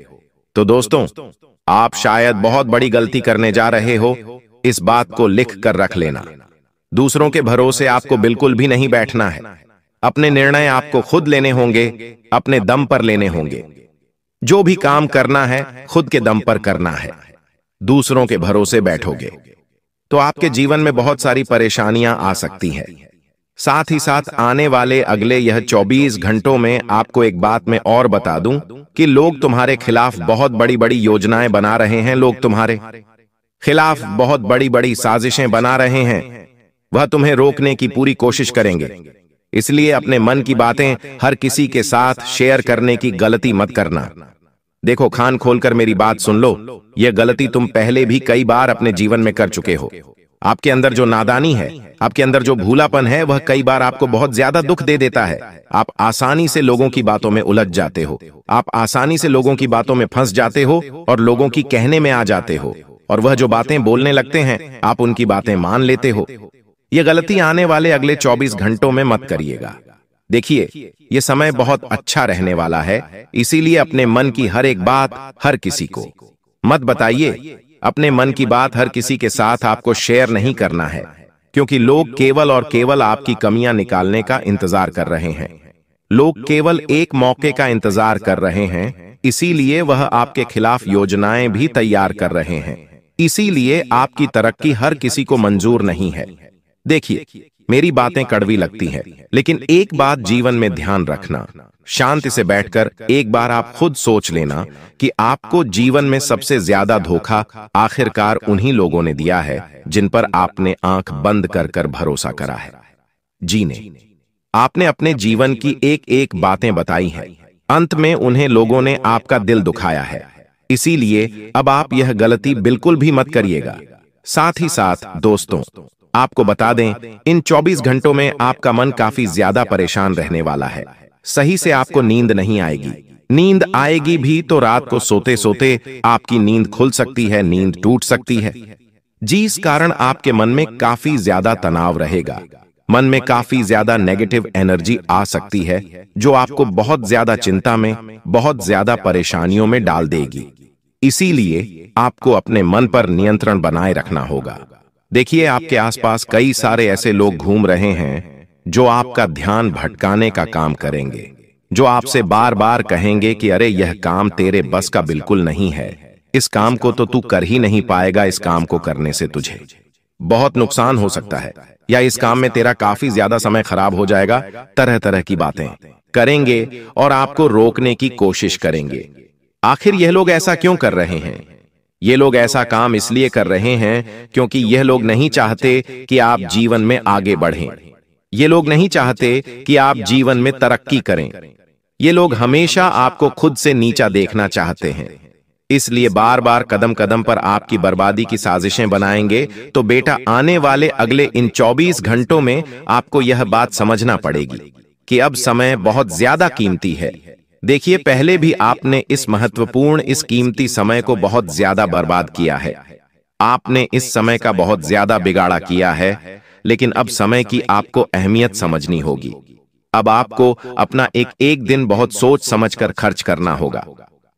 तो दोस्तों आप शायद बहुत बड़ी गलती करने जा रहे हो। इस बात को लिख कर रख लेना। दूसरों के भरोसे आपको बिल्कुल भी नहीं बैठना है। अपने निर्णय आपको खुद लेने होंगे, अपने दम पर लेने होंगे। जो भी काम करना है खुद के दम पर करना है। दूसरों के भरोसे बैठोगे तो आपके जीवन में बहुत सारी परेशानियां आ सकती हैं। साथ ही साथ आने वाले अगले यह 24 घंटों में आपको एक बात मैं और बता दूं कि लोग तुम्हारे खिलाफ बहुत बड़ी बड़ी योजनाएं बना रहे हैं। लोग तुम्हारे खिलाफ बहुत बड़ी बड़ी साजिशें बना रहे हैं। वह तुम्हें रोकने की पूरी कोशिश करेंगे। इसलिए अपने मन की बातें हर किसी के साथ शेयर करने की गलती मत करना। देखो, कान खोलकर मेरी बात सुन लो, यह गलती तुम पहले भी कई बार अपने जीवन में कर चुके हो। आपके अंदर जो नादानी है, आपके अंदर जो भूलापन है, वह कई बार आपको बहुत ज्यादा दुख दे देता है। आप आसानी से लोगों की बातों में उलझ जाते हो, आप आसानी से लोगों की बातों में फंस जाते हो और लोगों की कहने में आ जाते हो, और वह जो बातें बोलने लगते हैं आप उनकी बातें मान लेते हो। यह गलती आने वाले अगले 24 घंटों में मत करिएगा। देखिए, यह समय बहुत अच्छा रहने वाला है, इसीलिए अपने मन की हर एक बात हर किसी को मत बताइए। अपने मन की बात हर किसी के साथ आपको शेयर नहीं करना है, क्योंकि लोग केवल और केवल आपकी कमियां निकालने का इंतजार कर रहे हैं। लोग केवल एक मौके का इंतजार कर रहे हैं, इसीलिए वह आपके खिलाफ योजनाएं भी तैयार कर रहे हैं। इसीलिए आपकी तरक्की हर किसी को मंजूर नहीं है। देखिए, मेरी बातें कड़वी लगती हैं, लेकिन एक बात जीवन में ध्यान रखना, शांति से बैठकर एक बार आप खुद सोच लेना कि आपको जीवन में सबसे ज्यादा धोखा आखिरकार उन्हीं लोगों ने दिया है जिन पर आपने आंख बंद कर कर भरोसा करा है। जीने आपने अपने जीवन की एक एक बातें बताई हैं, अंत में उन्हें लोगों ने आपका दिल दुखाया है। इसीलिए अब आप यह गलती बिल्कुल भी मत करिएगा। साथ ही साथ दोस्तों, आपको बता दें, इन 24 घंटों में आपका मन काफी ज्यादा परेशान रहने वाला है। सही से आपको नींद नहीं आएगी। नींद आएगी भी तो रात को सोते सोते आपकी नींद खुल सकती है, नींद टूट सकती है, जिस कारण आपके मन में काफी ज्यादा तनाव रहेगा। मन में काफी ज्यादा नेगेटिव एनर्जी आ सकती है, जो आपको बहुत ज्यादा चिंता में, बहुत ज्यादा परेशानियों में डाल देगी। इसीलिए आपको अपने मन पर नियंत्रण बनाए रखना होगा। देखिए, आपके आसपास कई सारे ऐसे लोग घूम रहे हैं जो आपका ध्यान भटकाने का काम करेंगे, जो आपसे बार बार कहेंगे कि अरे यह काम तेरे बस का बिल्कुल नहीं है, इस काम को तो तू कर ही नहीं पाएगा, इस काम को करने से तुझे बहुत नुकसान हो सकता है, या इस काम में तेरा काफी ज्यादा समय खराब हो जाएगा। तरह तरह की बातें करेंगे और आपको रोकने की कोशिश करेंगे। आखिर यह लोग ऐसा क्यों कर रहे हैं? ये लोग ऐसा काम इसलिए कर रहे हैं क्योंकि यह लोग नहीं चाहते कि आप जीवन में आगे बढ़ें। ये लोग नहीं चाहते कि आप जीवन में तरक्की करें। ये लोग हमेशा आपको खुद से नीचा देखना चाहते हैं, इसलिए बार बार कदम कदम पर आपकी बर्बादी की साजिशें बनाएंगे। तो बेटा, आने वाले अगले इन 24 घंटों में आपको यह बात समझना पड़ेगी कि अब समय बहुत ज्यादा कीमती है। देखिए, पहले भी आपने इस महत्वपूर्ण, इस कीमती समय को बहुत ज्यादा बर्बाद किया है। आपने इस समय का बहुत ज्यादा बिगाड़ा किया है, लेकिन अब समय की आपको अहमियत समझनी होगी। अब आपको अपना एक एक दिन बहुत सोच समझकर खर्च करना होगा।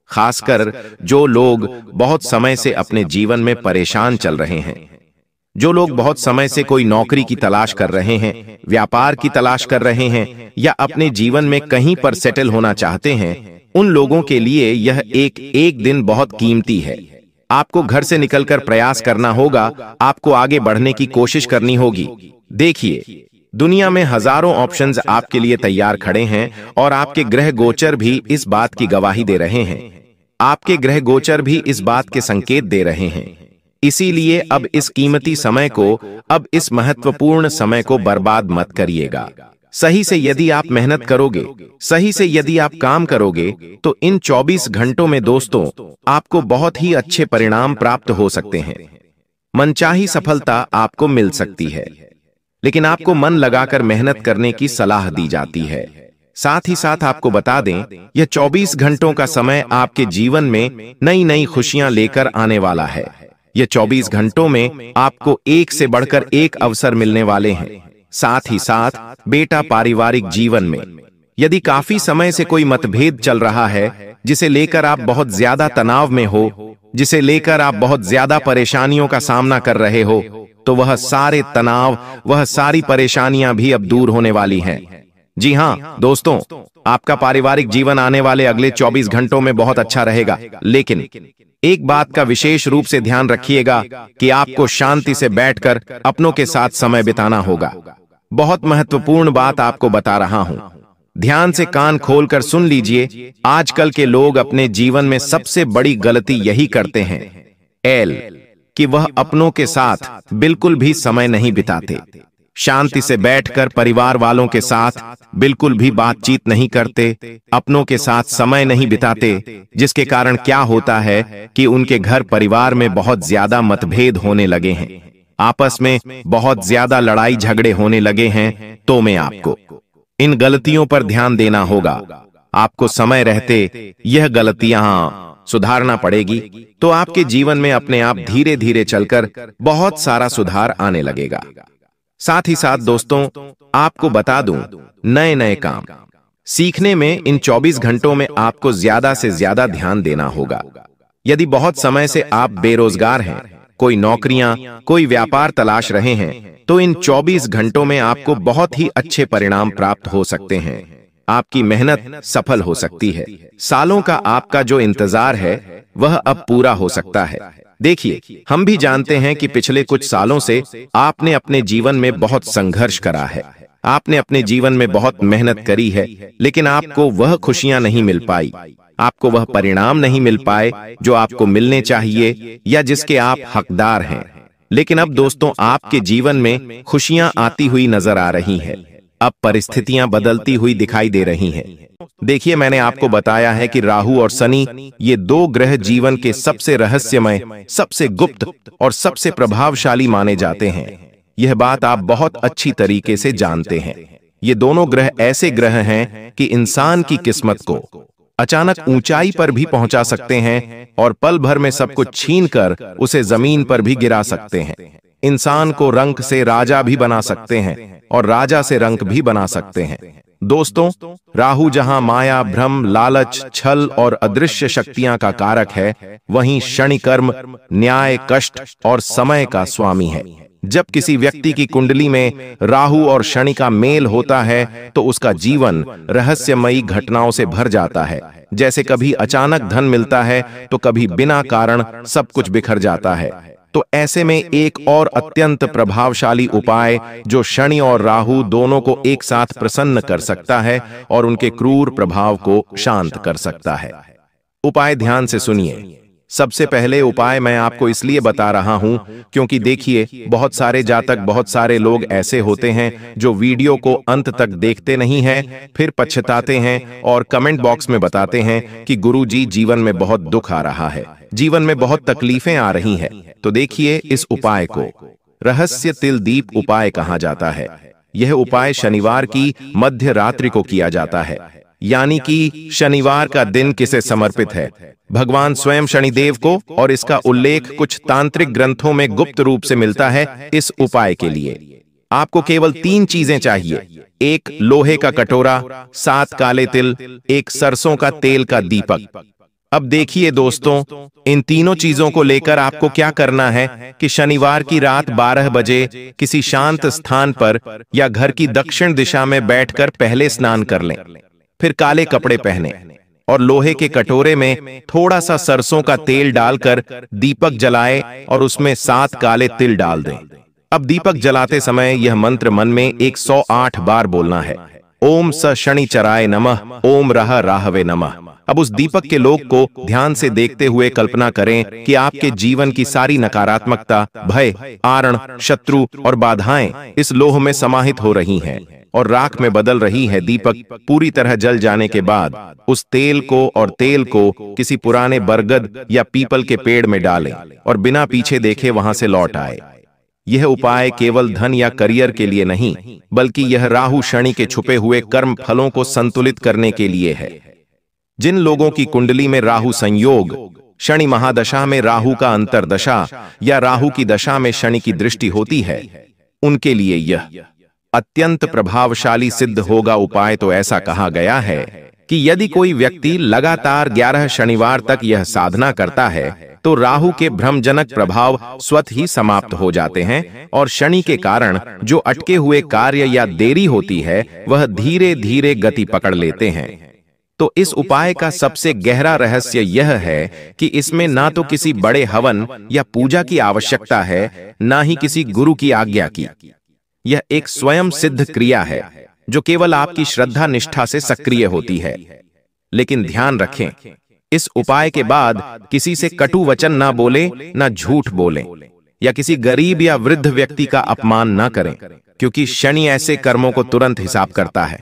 खासकर जो लोग बहुत समय से अपने जीवन में परेशान चल रहे हैं, जो लोग बहुत समय से कोई नौकरी की तलाश कर रहे हैं, व्यापार की तलाश कर रहे हैं, या अपने जीवन में कहीं पर सेटल होना चाहते हैं, उन लोगों के लिए यह एक एक दिन बहुत कीमती है। आपको घर से निकलकर प्रयास करना होगा, आपको आगे बढ़ने की कोशिश करनी होगी। देखिए, दुनिया में हजारों ऑप्शंस आपके लिए तैयार खड़े हैं और आपके ग्रह गोचर भी इस बात की गवाही दे रहे हैं। आपके ग्रह गोचर भी इस बात के संकेत दे रहे हैं। इसीलिए अब इस कीमती समय को, अब इस महत्वपूर्ण समय को बर्बाद मत करिएगा। सही से यदि आप मेहनत करोगे, सही से यदि आप काम करोगे, तो इन 24 घंटों में दोस्तों आपको बहुत ही अच्छे परिणाम प्राप्त हो सकते हैं। मनचाही सफलता आपको मिल सकती है, लेकिन आपको मन लगाकर मेहनत करने की सलाह दी जाती है। साथ ही साथ आपको बता दें, यह 24 घंटों का समय आपके जीवन में नई नई खुशियां लेकर आने वाला है। यह 24 घंटों में आपको एक से बढ़कर एक अवसर मिलने वाले हैं। साथ ही साथ बेटा, पारिवारिक जीवन में यदि काफी समय से कोई मतभेद चल रहा है, जिसे लेकर आप बहुत ज्यादा तनाव में हो, जिसे लेकर आप बहुत ज्यादा परेशानियों का सामना कर रहे हो, तो वह सारे तनाव, वह सारी परेशानियां भी अब दूर होने वाली हैं। जी हाँ दोस्तों, आपका पारिवारिक जीवन आने वाले अगले 24 घंटों में बहुत अच्छा रहेगा, लेकिन एक बात का विशेष रूप से ध्यान रखिएगा कि आपको शांति से बैठकर अपनों के साथ समय बिताना होगा। बहुत महत्वपूर्ण बात आपको बता रहा हूं, ध्यान से कान खोलकर सुन लीजिए। आजकल के लोग अपने जीवन में सबसे बड़ी गलती यही करते हैं कि वह अपनों के साथ बिल्कुल भी समय नहीं बिताते। शांति से बैठकर परिवार वालों के साथ बिल्कुल भी बातचीत नहीं करते, अपनों के साथ समय नहीं बिताते, जिसके कारण क्या होता है कि उनके घर परिवार में बहुत ज्यादा मतभेद होने लगे हैं, आपस में बहुत ज्यादा लड़ाई झगड़े होने लगे हैं। तो मैं आपको इन गलतियों पर ध्यान देना होगा। आपको समय रहते यह गलतियां सुधारना पड़ेगी, तो आपके जीवन में अपने आप धीरे धीरे चलकर बहुत सारा सुधार आने लगेगा। साथ ही साथ दोस्तों, आपको बता दूं, नए नए काम सीखने में इन 24 घंटों में आपको ज्यादा से ज्यादा ध्यान देना होगा। यदि बहुत समय से आप बेरोजगार हैं, कोई नौकरियां, कोई व्यापार तलाश रहे हैं, तो इन 24 घंटों में आपको बहुत ही अच्छे परिणाम प्राप्त हो सकते हैं। आपकी मेहनत सफल हो सकती है। सालों का आपका जो इंतजार है वह अब पूरा हो सकता है। देखिए, हम भी जानते हैं कि पिछले कुछ सालों से आपने अपने जीवन में बहुत संघर्ष करा है, आपने अपने जीवन में बहुत मेहनत करी है, लेकिन आपको वह खुशियां नहीं मिल पाई, आपको वह परिणाम नहीं मिल पाए जो आपको मिलने चाहिए या जिसके आप हकदार हैं। लेकिन अब दोस्तों, आपके जीवन में खुशियां आती हुई नजर आ रही है। अब परिस्थितियां बदलती हुई दिखाई दे रही हैं। देखिए, मैंने आपको बताया है कि राहु और शनि, ये दो ग्रह जीवन के सबसे रहस्यमय, सबसे गुप्त और सबसे प्रभावशाली माने जाते हैं। यह बात आप बहुत अच्छी तरीके से जानते हैं। ये दोनों ग्रह ऐसे ग्रह हैं कि इंसान की किस्मत को अचानक ऊंचाई पर भी पहुंचा सकते हैं और पल भर में सब कुछ छीनकर उसे जमीन पर भी गिरा सकते हैं। इंसान को रंक से राजा भी बना सकते हैं और राजा से रंक भी बना सकते हैं। दोस्तों, राहु जहां माया, भ्रम, लालच, छल और अदृश्य शक्तियां का कारक है, वहीं शनि कर्म, न्याय, कष्ट और समय का स्वामी है। जब किसी व्यक्ति की कुंडली में राहु और शनि का मेल होता है तो उसका जीवन रहस्यमयी घटनाओं से भर जाता है। जैसे कभी अचानक धन मिलता है तो कभी बिना कारण सब कुछ बिखर जाता है। तो ऐसे में एक और अत्यंत प्रभावशाली उपाय जो शनि और राहु दोनों को एक साथ प्रसन्न कर सकता है और उनके क्रूर प्रभाव को शांत कर सकता है। उपाय ध्यान से सुनिए। सबसे पहले उपाय मैं आपको इसलिए बता रहा हूं क्योंकि देखिए, बहुत सारे जातक, बहुत सारे लोग ऐसे होते हैं जो वीडियो को अंत तक देखते नहीं हैं, फिर पछताते हैं और कमेंट बॉक्स में बताते हैं कि गुरुजी, जीवन में बहुत दुख आ रहा है, जीवन में बहुत तकलीफें आ रही हैं। तो देखिए, इस उपाय को रहस्य तिल दीप उपाय कहा जाता है। यह उपाय शनिवार की मध्य रात्रि को किया जाता है, यानी कि शनिवार का दिन किसे समर्पित है? भगवान स्वयं शनिदेव को, और इसका उल्लेख कुछ तांत्रिक ग्रंथों में गुप्त रूप से मिलता है। इस उपाय के लिए आपको केवल 3 चीजें चाहिए: एक लोहे का कटोरा, 7 काले तिल, एक सरसों का तेल का दीपक। अब देखिए दोस्तों, इन तीनों चीजों को लेकर आपको क्या करना है कि शनिवार की रात 12 बजे किसी शांत स्थान पर या घर की दक्षिण दिशा में बैठकर पहले स्नान कर लें, फिर काले कपड़े पहने और लोहे के कटोरे में थोड़ा सा सरसों का तेल डालकर दीपक जलाए और उसमें 7 काले तिल डाल दें। अब दीपक जलाते समय यह मंत्र मन में 108 बार बोलना है: ओम स शनिचराय नमः, ओम रह राहवे नमः। अब उस दीपक के लोक को ध्यान से देखते हुए कल्पना करें कि आपके जीवन की सारी नकारात्मकता, भय, आरण, शत्रु और बाधाएं इस लोह में समाहित हो रही हैं और राख में बदल रही है। दीपक पूरी तरह जल जाने के बाद उस तेल को किसी पुराने बरगद या पीपल के पेड़ में डालें और बिना पीछे देखे वहां से लौट आए। यह उपाय केवल धन या करियर के लिए नहीं, बल्कि यह राहु शनि के छुपे हुए कर्म फलों को संतुलित करने के लिए है। जिन लोगों की कुंडली में राहु संयोग, शनि महादशा में राहु का अंतरदशा या राहु की दशा में शनि की दृष्टि होती है, उनके लिए यह अत्यंत प्रभावशाली सिद्ध होगा। उपाय तो ऐसा कहा गया है कि यदि कोई व्यक्ति लगातार 11 शनिवार तक यह साधना करता है तो राहु के भ्रमजनक प्रभाव स्वतः ही समाप्त हो जाते हैं और शनि के कारण जो अटके हुए कार्य या देरी होती है वह धीरे धीरे गति पकड़ लेते हैं। तो इस उपाय का सबसे गहरा रहस्य यह है कि इसमें ना तो किसी बड़े हवन या पूजा की आवश्यकता है, ना ही किसी गुरु की आज्ञा की। यह एक स्वयं सिद्ध क्रिया है जो केवल आपकी श्रद्धा निष्ठा से सक्रिय होती है। लेकिन ध्यान रखें, इस उपाय के बाद किसी से कटु वचन ना बोले, ना झूठ बोलें या किसी गरीब या वृद्ध व्यक्ति का अपमान ना करें, क्योंकि शनि ऐसे कर्मों को तुरंत हिसाब करता है।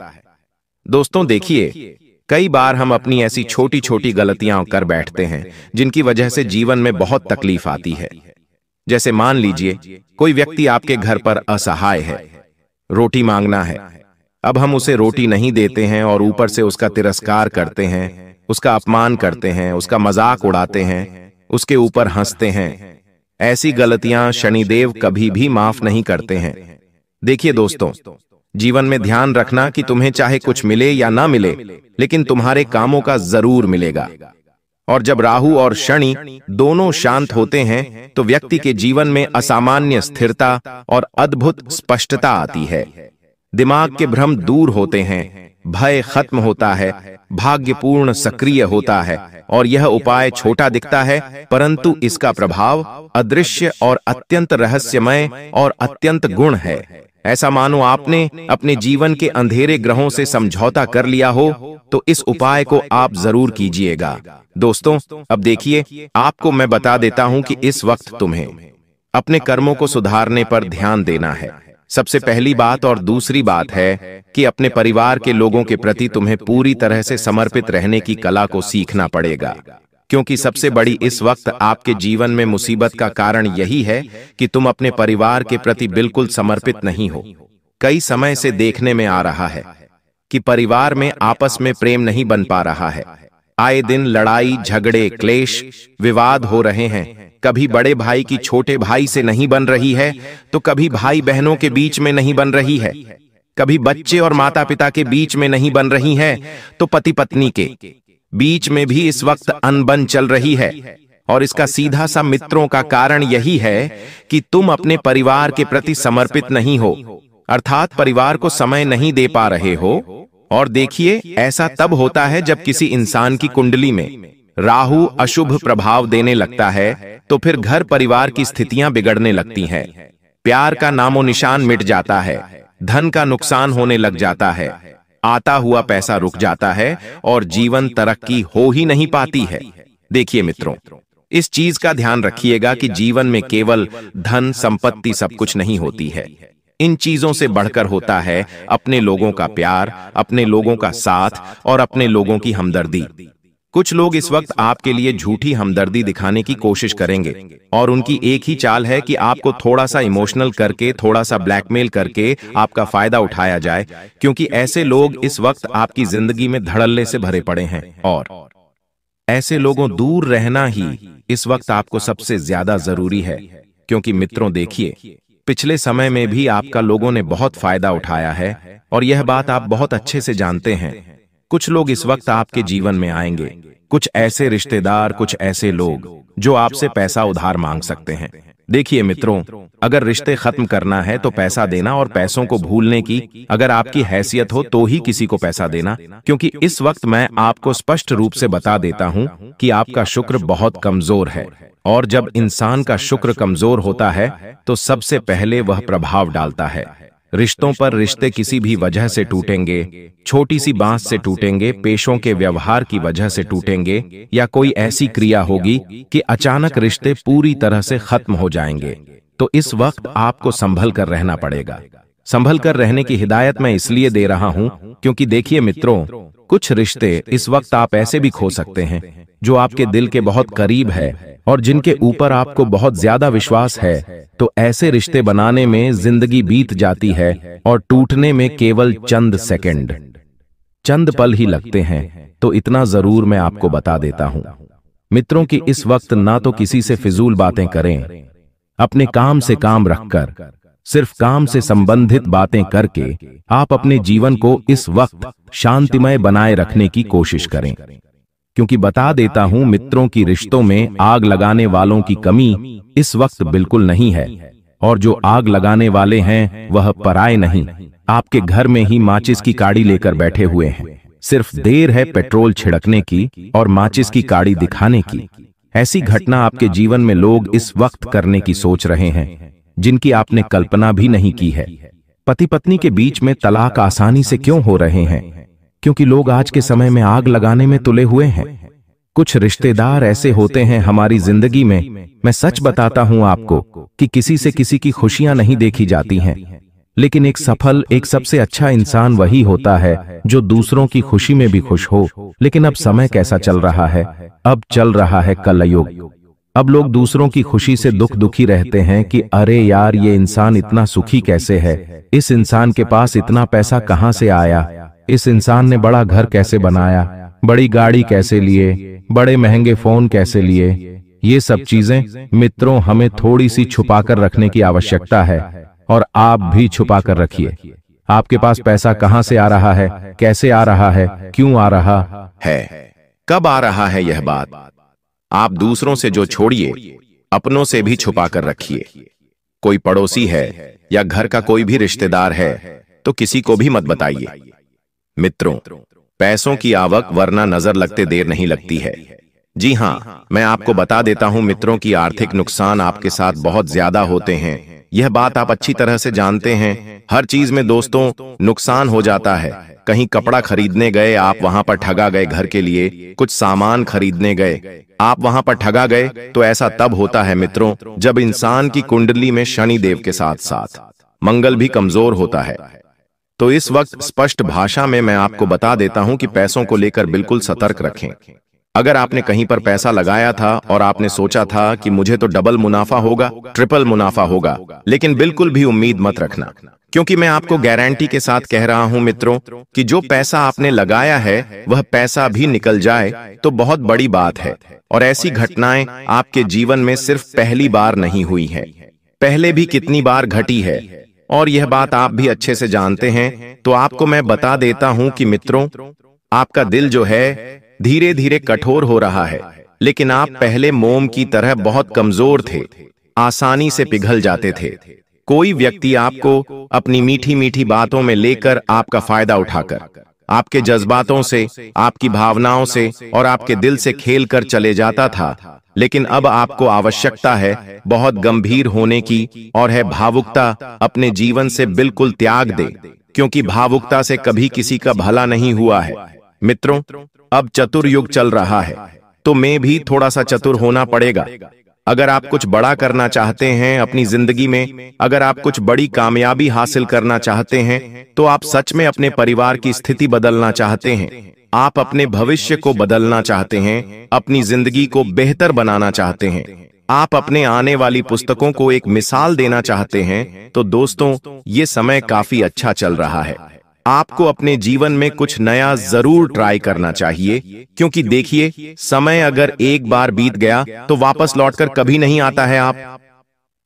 दोस्तों देखिए, कई बार हम अपनी ऐसी छोटी छोटी गलतियां कर बैठते हैं जिनकी वजह से जीवन में बहुत तकलीफ आती है। जैसे मान लीजिए कोई व्यक्ति आपके घर पर असहाय है, रोटी मांगना है, अब हम उसे रोटी नहीं देते हैं और ऊपर से उसका तिरस्कार करते हैं, उसका अपमान करते हैं, उसका मजाक उड़ाते हैं, उसके ऊपर हंसते हैं। ऐसी गलतियां शनिदेव कभी भी माफ नहीं करते हैं। देखिए दोस्तों, जीवन में ध्यान रखना कि तुम्हें चाहे कुछ मिले या ना मिले, लेकिन तुम्हारे कामों का जरूर मिलेगा। और जब राहु और शनि दोनों शांत होते हैं तो व्यक्ति के जीवन में असामान्य स्थिरता और अद्भुत स्पष्टता आती है। दिमाग के भ्रम दूर होते हैं, भय खत्म होता है, भाग्यपूर्ण सक्रिय होता है और यह उपाय छोटा दिखता है, परंतु इसका प्रभाव अदृश्य और अत्यंत रहस्यमय और अत्यंत गुण है। ऐसा मानो आपने अपने जीवन के अंधेरे ग्रहों से समझौता कर लिया हो, तो इस उपाय को आप जरूर कीजिएगा। दोस्तों, अब देखिए, आपको मैं बता देता हूं कि इस वक्त तुम्हें अपने कर्मों को सुधारने पर ध्यान देना है। सबसे पहली बात और दूसरी बात है कि अपने परिवार के लोगों के प्रति तुम्हें पूरी तरह से समर्पित रहने की कला को सीखना पड़ेगा, क्योंकि सबसे बड़ी इस वक्त आपके जीवन में मुसीबत का कारण यही है कि तुम अपने परिवार के प्रति बिल्कुल समर्पित नहीं हो। कई समय से देखने में आ रहा है कि परिवार में आपस में प्रेम नहीं बन पा रहा है। आए दिन लड़ाई झगड़े क्लेश विवाद हो रहे हैं। कभी बड़े भाई की छोटे भाई से नहीं बन रही है, तो कभी भाई बहनों के बीच में नहीं बन रही है, कभी बच्चे और माता पिता के बीच में नहीं बन रही है, तो पति पत्नी के बीच में भी इस वक्त अनबन चल रही है। और इसका सीधा सा मित्रों का कारण यही है कि तुम अपने परिवार के प्रति समर्पित नहीं हो, अर्थात परिवार को समय नहीं दे पा रहे हो। और देखिए, ऐसा तब होता है जब किसी इंसान की कुंडली में राहु अशुभ प्रभाव देने लगता है, तो फिर घर परिवार की स्थितियां बिगड़ने लगती हैं। प्यार का नामो निशान मिट जाता है, धन का नुकसान होने लग जाता है, आता हुआ पैसा रुक जाता है और जीवन तरक्की हो ही नहीं पाती है। देखिए मित्रों, इस चीज का ध्यान रखिएगा कि जीवन में केवल धन संपत्ति सब कुछ नहीं होती है। इन चीजों से बढ़कर होता है अपने लोगों का प्यार, अपने लोगों का साथ और अपने लोगों की हमदर्दी। कुछ लोग इस वक्त आपके लिए झूठी हमदर्दी दिखाने की कोशिश करेंगे और उनकी एक ही चाल है कि आपको थोड़ा सा इमोशनल करके, थोड़ा सा ब्लैकमेल करके आपका फायदा उठाया जाए, क्योंकि ऐसे लोग इस वक्त आपकी जिंदगी में धड़ल्ले से भरे पड़े हैं और ऐसे लोगों दूर रहना ही इस वक्त आपको सबसे ज्यादा जरूरी है। क्योंकि मित्रों देखिए, पिछले समय में भी आपका लोगों ने बहुत फायदा उठाया है और यह बात आप बहुत अच्छे से जानते हैं। कुछ लोग इस वक्त आपके जीवन में आएंगे, कुछ ऐसे रिश्तेदार, कुछ ऐसे लोग जो आपसे पैसा उधार मांग सकते हैं। देखिए मित्रों, अगर रिश्ते खत्म करना है तो पैसा देना, और पैसों को भूलने की अगर आपकी हैसियत हो तो ही किसी को पैसा देना, क्योंकि इस वक्त मैं आपको स्पष्ट रूप से बता देता हूं कि आपका शुक्र बहुत कमजोर है। और जब इंसान का शुक्र कमजोर होता है तो सबसे पहले वह प्रभाव डालता है रिश्तों पर। रिश्ते किसी भी वजह से टूटेंगे, छोटी सी बांस से टूटेंगे, पेशों के व्यवहार की वजह से टूटेंगे, या कोई ऐसी क्रिया होगी कि अचानक रिश्ते पूरी तरह से खत्म हो जाएंगे। तो इस वक्त आपको संभल कर रहना पड़ेगा। संभल कर रहने की हिदायत मैं इसलिए दे रहा हूं क्योंकि देखिए मित्रों, कुछ रिश्ते इस वक्त आप ऐसे भी खो सकते हैं जो आपके दिल के बहुत करीब है और जिनके ऊपर आपको बहुत ज्यादा विश्वास है। तो ऐसे रिश्ते बनाने में जिंदगी बीत जाती है और टूटने में केवल चंद सेकंड, चंद पल ही लगते हैं। तो इतना जरूर मैं आपको बता देता हूं मित्रों कि इस वक्त ना तो किसी से फिजूल बातें करें, अपने काम से काम रखकर सिर्फ काम से संबंधित बातें करके आप अपने जीवन को इस वक्त शांतिमय बनाए रखने की कोशिश करें, क्योंकि बता देता हूं मित्रों की रिश्तों में आग लगाने वालों की कमी इस वक्त बिल्कुल नहीं है, और जो आग लगाने वाले हैं वह पराए नहीं, आपके घर में ही माचिस की काड़ी लेकर बैठे हुए हैं। सिर्फ देर है पेट्रोल छिड़कने की और माचिस की काड़ी दिखाने की। ऐसी घटना आपके जीवन में लोग इस वक्त करने की सोच रहे हैं, जिनकी आपने कल्पना भी नहीं की है। पति पत्नी के बीच में तलाक आसानी से क्यों हो रहे हैं? क्योंकि लोग आज के समय में आग लगाने में तुले हुए हैं। कुछ रिश्तेदार ऐसे होते हैं हमारी जिंदगी में, मैं सच बताता हूं आपको कि किसी से किसी की खुशियां नहीं देखी जाती हैं, लेकिन एक सफल, एक सबसे अच्छा इंसान वही होता है जो दूसरों की खुशी में भी खुश हो। लेकिन अब समय कैसा चल रहा है? अब चल रहा है कलयुग। अब लोग दूसरों की खुशी से दुखी रहते हैं कि अरे यार, ये इंसान इतना सुखी कैसे है? इस इंसान के पास इतना पैसा कहां से आया? इस इंसान ने बड़ा घर कैसे बनाया? बड़ी गाड़ी कैसे लिए? बड़े महंगे फोन कैसे लिए? ये सब चीजें मित्रों हमें थोड़ी सी छुपाकर रखने की आवश्यकता है, और आप भी छुपा कर रखिए। आपके पास पैसा कहां से आ रहा है, कैसे आ रहा है, क्यों आ रहा है, कब आ रहा है, यह बात आप दूसरों से जो छोड़िए, अपनों से भी छुपा कर रखिए। कोई पड़ोसी है या घर का कोई भी रिश्तेदार है तो किसी को भी मत बताइए। मित्रों, पैसों की आवक वरना नजर लगते देर नहीं लगती है। जी हां, मैं आपको बता देता हूं मित्रों की आर्थिक नुकसान आपके साथ बहुत ज्यादा होते हैं। यह बात आप अच्छी तरह से जानते हैं। हर चीज में दोस्तों नुकसान हो जाता है। कहीं कपड़ा खरीदने गए, आप वहां पर ठगा गए। घर के लिए कुछ सामान खरीदने गए, आप वहां पर ठगा गए। तो ऐसा तब होता है मित्रों जब इंसान की कुंडली में शनि देव के साथ साथ मंगल भी कमजोर होता है। तो इस वक्त स्पष्ट भाषा में मैं आपको बता देता हूं कि पैसों को लेकर बिल्कुल सतर्क रखें। अगर आपने कहीं पर पैसा लगाया था और आपने सोचा था कि मुझे तो डबल मुनाफा होगा, ट्रिपल मुनाफा होगा, लेकिन बिल्कुल भी उम्मीद मत रखना, क्योंकि मैं आपको गारंटी के साथ कह रहा हूं मित्रों कि जो पैसा आपने लगाया है वह पैसा भी निकल जाए तो बहुत बड़ी बात है। और ऐसी घटनाएं आपके जीवन में सिर्फ पहली बार नहीं हुई है, पहले भी कितनी बार घटी है, और यह बात आप भी अच्छे से जानते हैं। तो आपको मैं बता देता हूं कि मित्रों, आपका दिल जो है धीरे धीरे कठोर हो रहा है, लेकिन आप पहले मोम की तरह बहुत कमजोर थे, आसानी से पिघल जाते थे। कोई व्यक्ति आपको अपनी मीठी मीठी बातों में लेकर आपका फायदा उठाकर आपके जज्बातों से, आपकी भावनाओं से और आपके दिल से खेल कर चले जाता था। लेकिन अब आपको आवश्यकता है बहुत गंभीर होने की, और है भावुकता अपने जीवन से बिल्कुल त्याग दे, क्योंकि भावुकता से कभी किसी का भला नहीं हुआ है। मित्रों, अब चतुर युग चल रहा है, तो मैं भी थोड़ा सा चतुर होना पड़ेगा। अगर आप कुछ बड़ा करना चाहते हैं अपनी जिंदगी में, अगर आप कुछ बड़ी कामयाबी हासिल करना चाहते हैं, तो आप सच में अपने परिवार की स्थिति बदलना चाहते हैं, आप अपने भविष्य को बदलना चाहते हैं, अपनी जिंदगी को बेहतर बनाना चाहते हैं, आप अपने आने वाली पुस्तकों को एक मिसाल देना चाहते हैं, तो दोस्तों ये समय काफी अच्छा चल रहा है। आपको अपने जीवन में कुछ नया जरूर ट्राई करना चाहिए, क्योंकि देखिए, समय अगर एक बार बीत गया तो वापस लौटकर कभी नहीं आता है।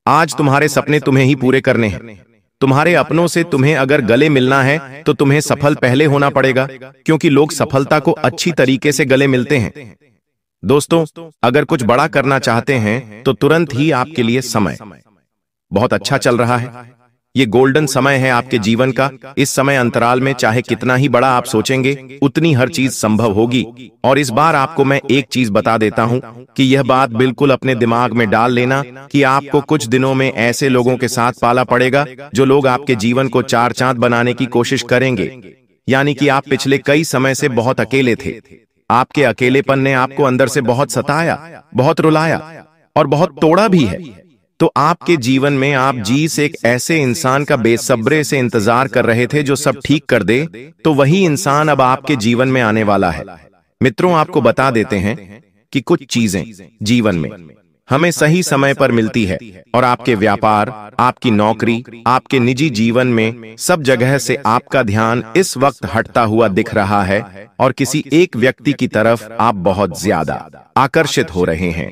आज तुम्हारे सपने तुम्हें ही पूरे करने हैं। तुम्हारे अपनों से तुम्हें अगर गले मिलना है तो तुम्हें सफल पहले होना पड़ेगा, क्योंकि लोग सफलता को अच्छी तरीके से गले मिलते हैं। दोस्तों, अगर कुछ बड़ा करना चाहते हैं तो तुरंत ही आपके लिए समय बहुत अच्छा चल रहा है। ये गोल्डन समय है आपके जीवन का। इस समय अंतराल में चाहे कितना ही बड़ा आप सोचेंगे, उतनी हर चीज संभव होगी। और इस बार आपको मैं एक चीज बता देता हूं कि यह बात बिल्कुल अपने दिमाग में डाल लेना कि आपको कुछ दिनों में ऐसे लोगों के साथ पाला पड़ेगा जो लोग आपके जीवन को चार चांद बनाने की कोशिश करेंगे। यानी कि आप पिछले कई समय से बहुत अकेले थे। आपके अकेलेपन ने आपको अंदर से बहुत सताया, बहुत रुलाया और बहुत तोड़ा भी है। तो आपके जीवन में आप जिस एक ऐसे इंसान का बेसब्रे से इंतजार कर रहे थे जो सब ठीक कर दे, तो वही इंसान अब आपके जीवन में आने वाला है। मित्रों, आपको बता देते हैं कि कुछ चीजें जीवन में हमें सही समय पर मिलती है, और आपके व्यापार, आपकी नौकरी, आपके निजी जीवन में सब जगह से आपका ध्यान इस वक्त हटता हुआ दिख रहा है, और किसी एक व्यक्ति की तरफ आप बहुत ज्यादा आकर्षित हो रहे हैं।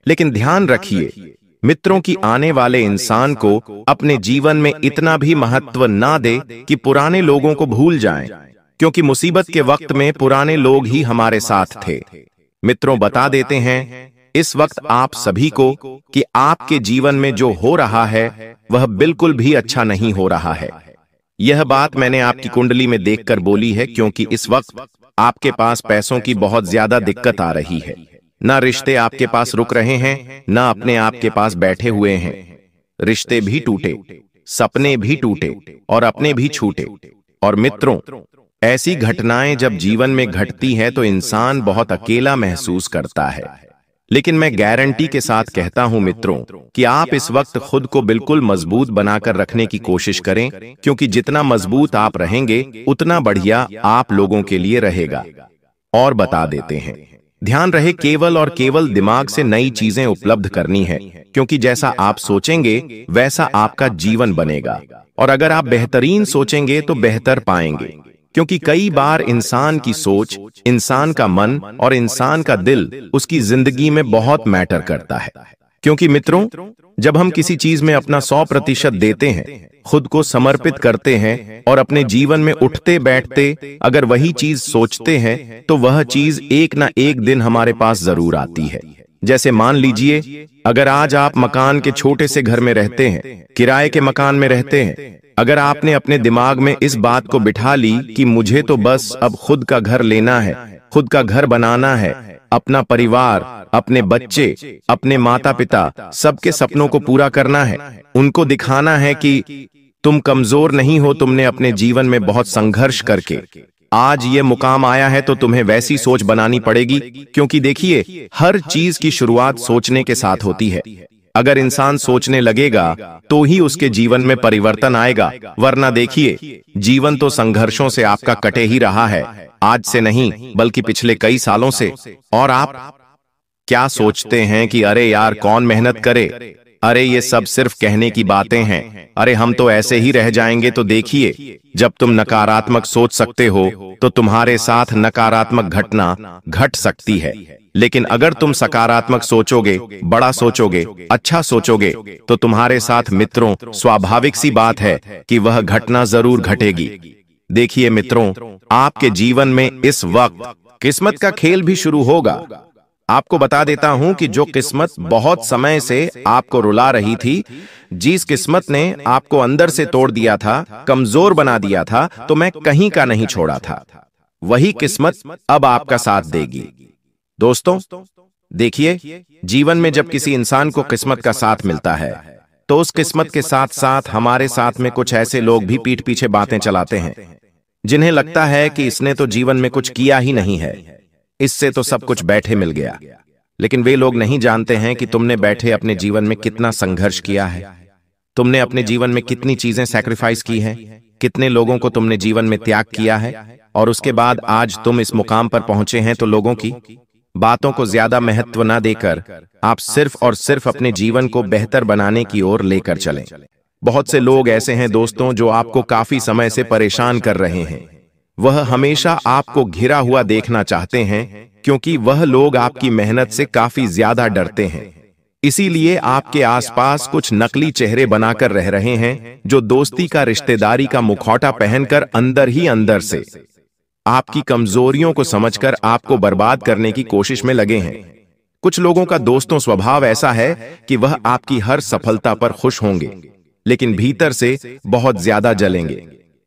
लेकिन ध्यान रखिए, मित्रों की आने वाले इंसान को अपने जीवन में इतना भी महत्व ना दे कि पुराने लोगों को भूल जाएं, क्योंकि मुसीबत के वक्त में पुराने लोग ही हमारे साथ थे। मित्रों, बता देते हैं इस वक्त आप सभी को कि आपके जीवन में जो हो रहा है वह बिल्कुल भी अच्छा नहीं हो रहा है। यह बात मैंने आपकी कुंडली में देखकर बोली है, क्योंकि इस वक्त आपके पास पैसों की बहुत ज्यादा दिक्कत आ रही है। ना रिश्ते आपके पास रुक रहे हैं, ना अपने आप के पास बैठे हुए हैं। रिश्ते भी टूटे, सपने भी टूटे और अपने भी छूटे। और मित्रों, ऐसी घटनाएं जब जीवन में घटती हैं तो इंसान बहुत अकेला महसूस करता है। लेकिन मैं गारंटी के साथ कहता हूं मित्रों कि आप इस वक्त खुद को बिल्कुल मजबूत बनाकर रखने की कोशिश करें, क्योंकि जितना मजबूत आप रहेंगे उतना बढ़िया आप लोगों के लिए रहेगा। और बता देते हैं, ध्यान रहे केवल और केवल दिमाग से नई चीजें उपलब्ध करनी है, क्योंकि जैसा आप सोचेंगे वैसा आपका जीवन बनेगा। और अगर आप बेहतरीन सोचेंगे तो बेहतर पाएंगे, क्योंकि कई बार इंसान की सोच, इंसान का मन और इंसान का दिल उसकी जिंदगी में बहुत मैटर करता है। क्योंकि मित्रों, जब हम किसी चीज में अपना 100% देते हैं, खुद को समर्पित करते हैं और अपने जीवन में उठते बैठते अगर वही चीज सोचते हैं तो वह चीज एक ना एक दिन हमारे पास जरूर आती है। जैसे मान लीजिए, अगर आज आप मकान के छोटे से घर में रहते हैं, किराए के मकान में रहते हैं, अगर आपने अपने दिमाग में इस बात को बिठा ली कि मुझे तो बस अब खुद का घर लेना है, खुद का घर बनाना है, अपना परिवार, अपने बच्चे, अपने माता पिता, सबके सपनों को पूरा करना है, उनको दिखाना है कि तुम कमजोर नहीं हो, तुमने अपने जीवन में बहुत संघर्ष करके आज ये मुकाम आया है, तो तुम्हें वैसी सोच बनानी पड़ेगी। क्योंकि देखिए, हर चीज की शुरुआत सोचने के साथ होती है। अगर इंसान सोचने लगेगा तो ही उसके जीवन में परिवर्तन आएगा, वरना देखिए, जीवन तो संघर्षों से आपका कटे ही रहा है, आज से नहीं बल्कि पिछले कई सालों से। और आप क्या सोचते हैं कि अरे यार कौन मेहनत करे, अरे ये सब सिर्फ कहने की बातें हैं, अरे हम तो ऐसे ही रह जाएंगे। तो देखिए, जब तुम नकारात्मक सोच सकते हो तो तुम्हारे साथ नकारात्मक घटना घट सकती है। लेकिन अगर तुम सकारात्मक सोचोगे, बड़ा सोचोगे, अच्छा सोचोगे, तो तुम्हारे साथ मित्रों स्वाभाविक सी बात है कि वह घटना जरूर घटेगी। देखिए मित्रों, आपके जीवन में इस वक्त किस्मत का खेल भी शुरू होगा। आपको बता देता हूं कि जो किस्मत बहुत समय से आपको रुला रही थी, जिस किस्मत ने आपको अंदर से तोड़ दिया था, कमजोर बना दिया था, तो मैं कहीं का नहीं छोड़ा था, वही किस्मत अब आपका साथ देगी। दोस्तों देखिए, जीवन में जब किसी इंसान को किस्मत का साथ मिलता है तो उस किस्मत के साथ साथ हमारे साथ में कुछ ऐसे लोग भी पीठ पीछे बातें चलाते हैं, जिन्हें लगता है कि इसने तो जीवन में कुछ किया ही नहीं है, इससे तो सब कुछ बैठे मिल गया। लेकिन वे लोग नहीं जानते हैं कि तुमने बैठे अपने जीवन में कितना संघर्ष किया है, तुमने अपने जीवन में कितनी चीजें सैक्रिफाइस की हैं, कितने लोगों को तुमने जीवन में त्याग किया है, और उसके बाद आज तुम इस मुकाम पर पहुंचे हैं। तो लोगों की बातों को ज्यादा महत्व ना देकर आप सिर्फ और सिर्फ अपने जीवन को बेहतर बनाने की ओर लेकर चलें। बहुत से लोग ऐसे हैं दोस्तों जो आपको काफी समय से परेशान कर रहे हैं। वह हमेशा आपको घिरा हुआ देखना चाहते हैं, क्योंकि वह लोग आपकी मेहनत से काफी ज्यादा डरते हैं। इसीलिए आपके आसपास कुछ नकली चेहरे बनाकर रह रहे हैं, जो दोस्ती का, रिश्तेदारी का मुखौटा पहनकर अंदर ही अंदर से आपकी कमजोरियों को समझकर आपको बर्बाद करने की कोशिश में लगे हैं। कुछ लोगों का दोस्तों स्वभाव ऐसा है कि वह आपकी हर सफलता पर खुश होंगे, लेकिन भीतर से बहुत ज्यादा जलेंगे।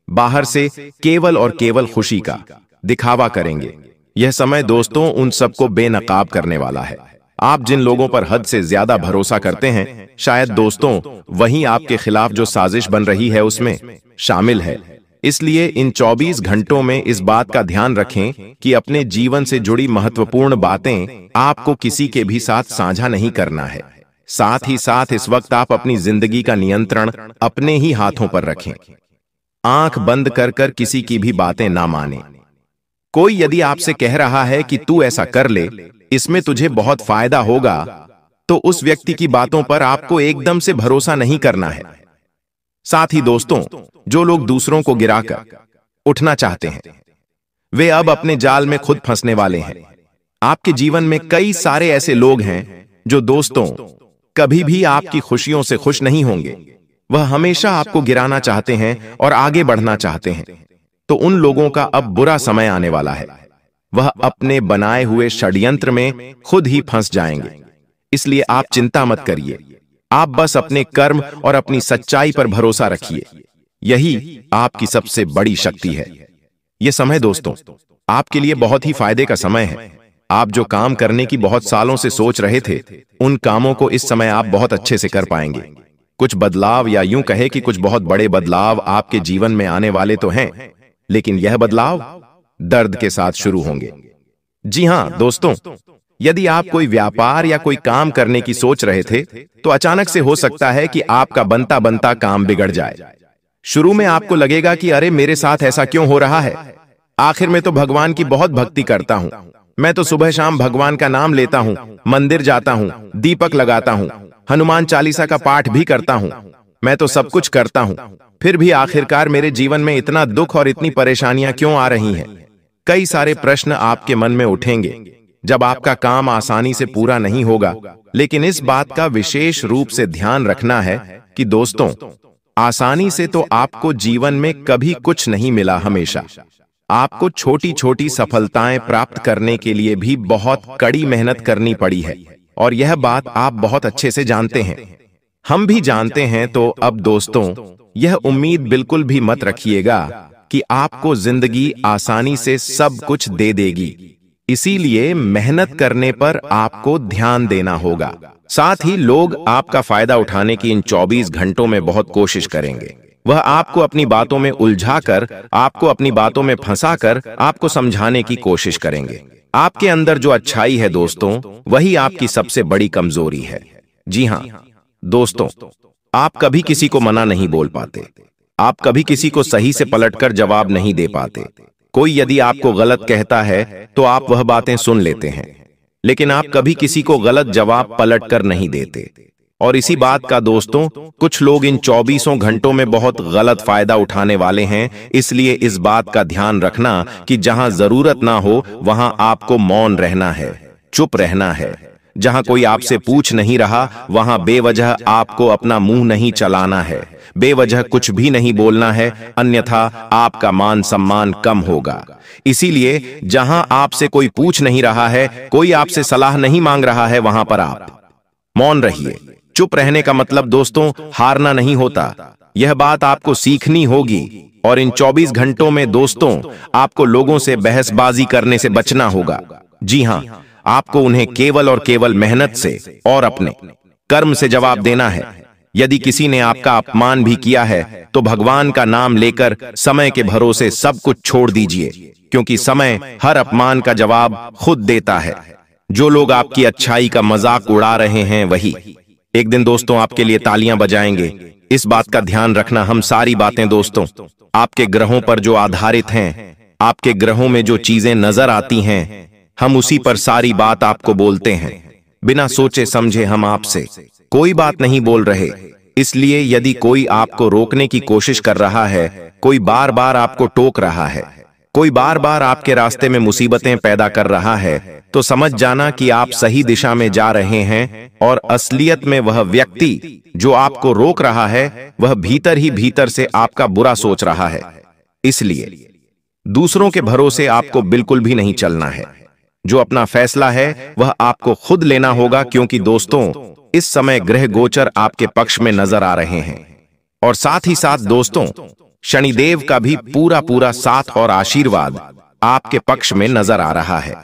बाहर से केवल और केवल खुशी का दिखावा करेंगे। यह समय दोस्तों उन सबको बेनकाब करने वाला है। आप जिन लोगों पर हद से ज्यादा भरोसा करते हैं, शायद दोस्तों वही आपके खिलाफ जो साजिश बन रही है उसमें शामिल है। इसलिए इन 24 घंटों में इस बात का ध्यान रखें कि अपने जीवन से जुड़ी महत्वपूर्ण बातें आपको किसी के भी साथ साझा नहीं करना है। साथ ही साथ इस वक्त आप अपनी जिंदगी का नियंत्रण अपने ही हाथों पर रखें। आंख बंद कर कर किसी की भी बातें ना माने। कोई यदि आपसे कह रहा है कि तू ऐसा कर ले, इसमें तुझे बहुत फायदा होगा, तो उस व्यक्ति की बातों पर आपको एकदम से भरोसा नहीं करना है। साथ ही दोस्तों, जो लोग दूसरों को गिराकर उठना चाहते हैं, वे अब अपने जाल में खुद फंसने वाले हैं। आपके जीवन में कई सारे ऐसे लोग हैं जो दोस्तों कभी भी आपकी खुशियों से खुश नहीं होंगे। वह हमेशा आपको गिराना चाहते हैं और आगे बढ़ना चाहते हैं। तो उन लोगों का अब बुरा समय आने वाला है। वह अपने बनाए हुए षड्यंत्र में खुद ही फंस जाएंगे। इसलिए आप चिंता मत करिए। आप बस अपने कर्म और अपनी सच्चाई पर भरोसा रखिए। यही आपकी सबसे बड़ी शक्ति है। यह समय दोस्तों आपके लिए बहुत ही फायदे का समय है। आप जो काम करने की बहुत सालों से सोच रहे थे, उन कामों को इस समय आप बहुत अच्छे से कर पाएंगे। कुछ बदलाव, या यूं कहे कि कुछ बहुत बड़े बदलाव आपके जीवन में आने वाले तो हैं, लेकिन यह बदलाव दर्द के साथ शुरू होंगे। जी हां दोस्तों, यदि आप कोई व्यापार या कोई काम करने की सोच रहे थे, तो अचानक से हो सकता है कि आपका बनता बनता काम बिगड़ जाए। शुरू में आपको लगेगा कि अरे मेरे साथ ऐसा क्यों हो रहा है। आखिर में तो भगवान की बहुत भक्ति करता हूं, मैं तो सुबह शाम भगवान का नाम लेता हूं, मंदिर जाता हूं, दीपक लगाता हूं, हनुमान चालीसा का पाठ भी करता हूं, मैं तो सब कुछ करता हूं, फिर भी आखिरकार मेरे जीवन में इतना दुख और इतनी परेशानियां क्यों आ रही हैं। कई सारे प्रश्न आपके मन में उठेंगे जब आपका काम आसानी से पूरा नहीं होगा। लेकिन इस बात का विशेष रूप से ध्यान रखना है कि दोस्तों, आसानी से तो आपको जीवन में कभी कुछ नहीं मिला। हमेशा आपको छोटी छोटी सफलताएं प्राप्त करने के लिए भी बहुत कड़ी मेहनत करनी पड़ी है, और यह बात आप बहुत अच्छे से जानते हैं। हम भी जानते हैं। तो अब दोस्तों, यह उम्मीद बिल्कुल भी मत रखिएगा कि आपको जिंदगी आसानी से सब कुछ दे देगी। इसीलिए मेहनत करने पर आपको ध्यान देना होगा। साथ ही लोग आपका फायदा उठाने की इन 24 घंटों में बहुत कोशिश करेंगे। वह आपको अपनी बातों में उलझाकर, आपको अपनी बातों में फंसाकर आपको समझाने की कोशिश करेंगे। आपके अंदर जो अच्छाई है दोस्तों, वही आपकी सबसे बड़ी कमजोरी है। जी हां दोस्तों, आप कभी किसी को मना नहीं बोल पाते। आप कभी किसी को सही से पलटकर जवाब नहीं दे पाते। कोई यदि आपको गलत कहता है तो आप वह बातें सुन लेते हैं, लेकिन आप कभी किसी को गलत जवाब पलटकर नहीं देते। और इसी बात का दोस्तों, कुछ लोग इन 24 घंटों में बहुत गलत फायदा उठाने वाले हैं। इसलिए इस बात का ध्यान रखना कि जहां जरूरत ना हो वहां आपको मौन रहना है, चुप रहना है। जहां कोई आपसे पूछ नहीं रहा, वहां बेवजह आपको अपना मुंह नहीं चलाना है, बेवजह कुछ भी नहीं बोलना है, अन्यथा आपका मान सम्मान कम होगा। इसीलिए जहां आपसे कोई पूछ नहीं रहा है, कोई आपसे सलाह नहीं मांग रहा है, वहां पर आप मौन रहिए। चुप रहने का मतलब दोस्तों हारना नहीं होता। यह बात आपको सीखनी होगी। और इन 24 घंटों में दोस्तों, आपको लोगों से बहसबाजी करने से बचना होगा। जी हां, आपको उन्हें केवल और केवल मेहनत से और अपने कर्म से जवाब देना है। यदि किसी ने आपका अपमान भी किया है, तो भगवान का नाम लेकर समय के भरोसे सब कुछ छोड़ दीजिए, क्योंकि समय हर अपमान का जवाब खुद देता है। जो लोग आपकी अच्छाई का मजाक उड़ा रहे हैं, वही एक दिन दोस्तों आपके लिए तालियां बजाएंगे। इस बात का ध्यान रखना। हम सारी बातें दोस्तों आपके ग्रहों पर जो आधारित हैं, आपके ग्रहों में जो चीजें नजर आती हैं, हम उसी पर सारी बात आपको बोलते हैं। बिना सोचे समझे हम आपसे कोई बात नहीं बोल रहे। इसलिए यदि कोई आपको रोकने की कोशिश कर रहा है, कोई बार बार आपको टोक रहा है, कोई बार बार आपके रास्ते में मुसीबतें पैदा कर रहा है, तो समझ जाना कि आप सही दिशा में जा रहे हैं। और असलियत में वह व्यक्ति जो आपको रोक रहा है, वह भीतर ही भीतर से आपका बुरा सोच रहा है। इसलिए दूसरों के भरोसे आपको बिल्कुल भी नहीं चलना है। जो अपना फैसला है वह आपको खुद लेना होगा, क्योंकि दोस्तों इस समय ग्रह गोचर आपके पक्ष में नजर आ रहे हैं। और साथ ही साथ दोस्तों, शनिदेव का भी पूरा पूरा साथ और आशीर्वाद आपके पक्ष में नजर आ रहा है।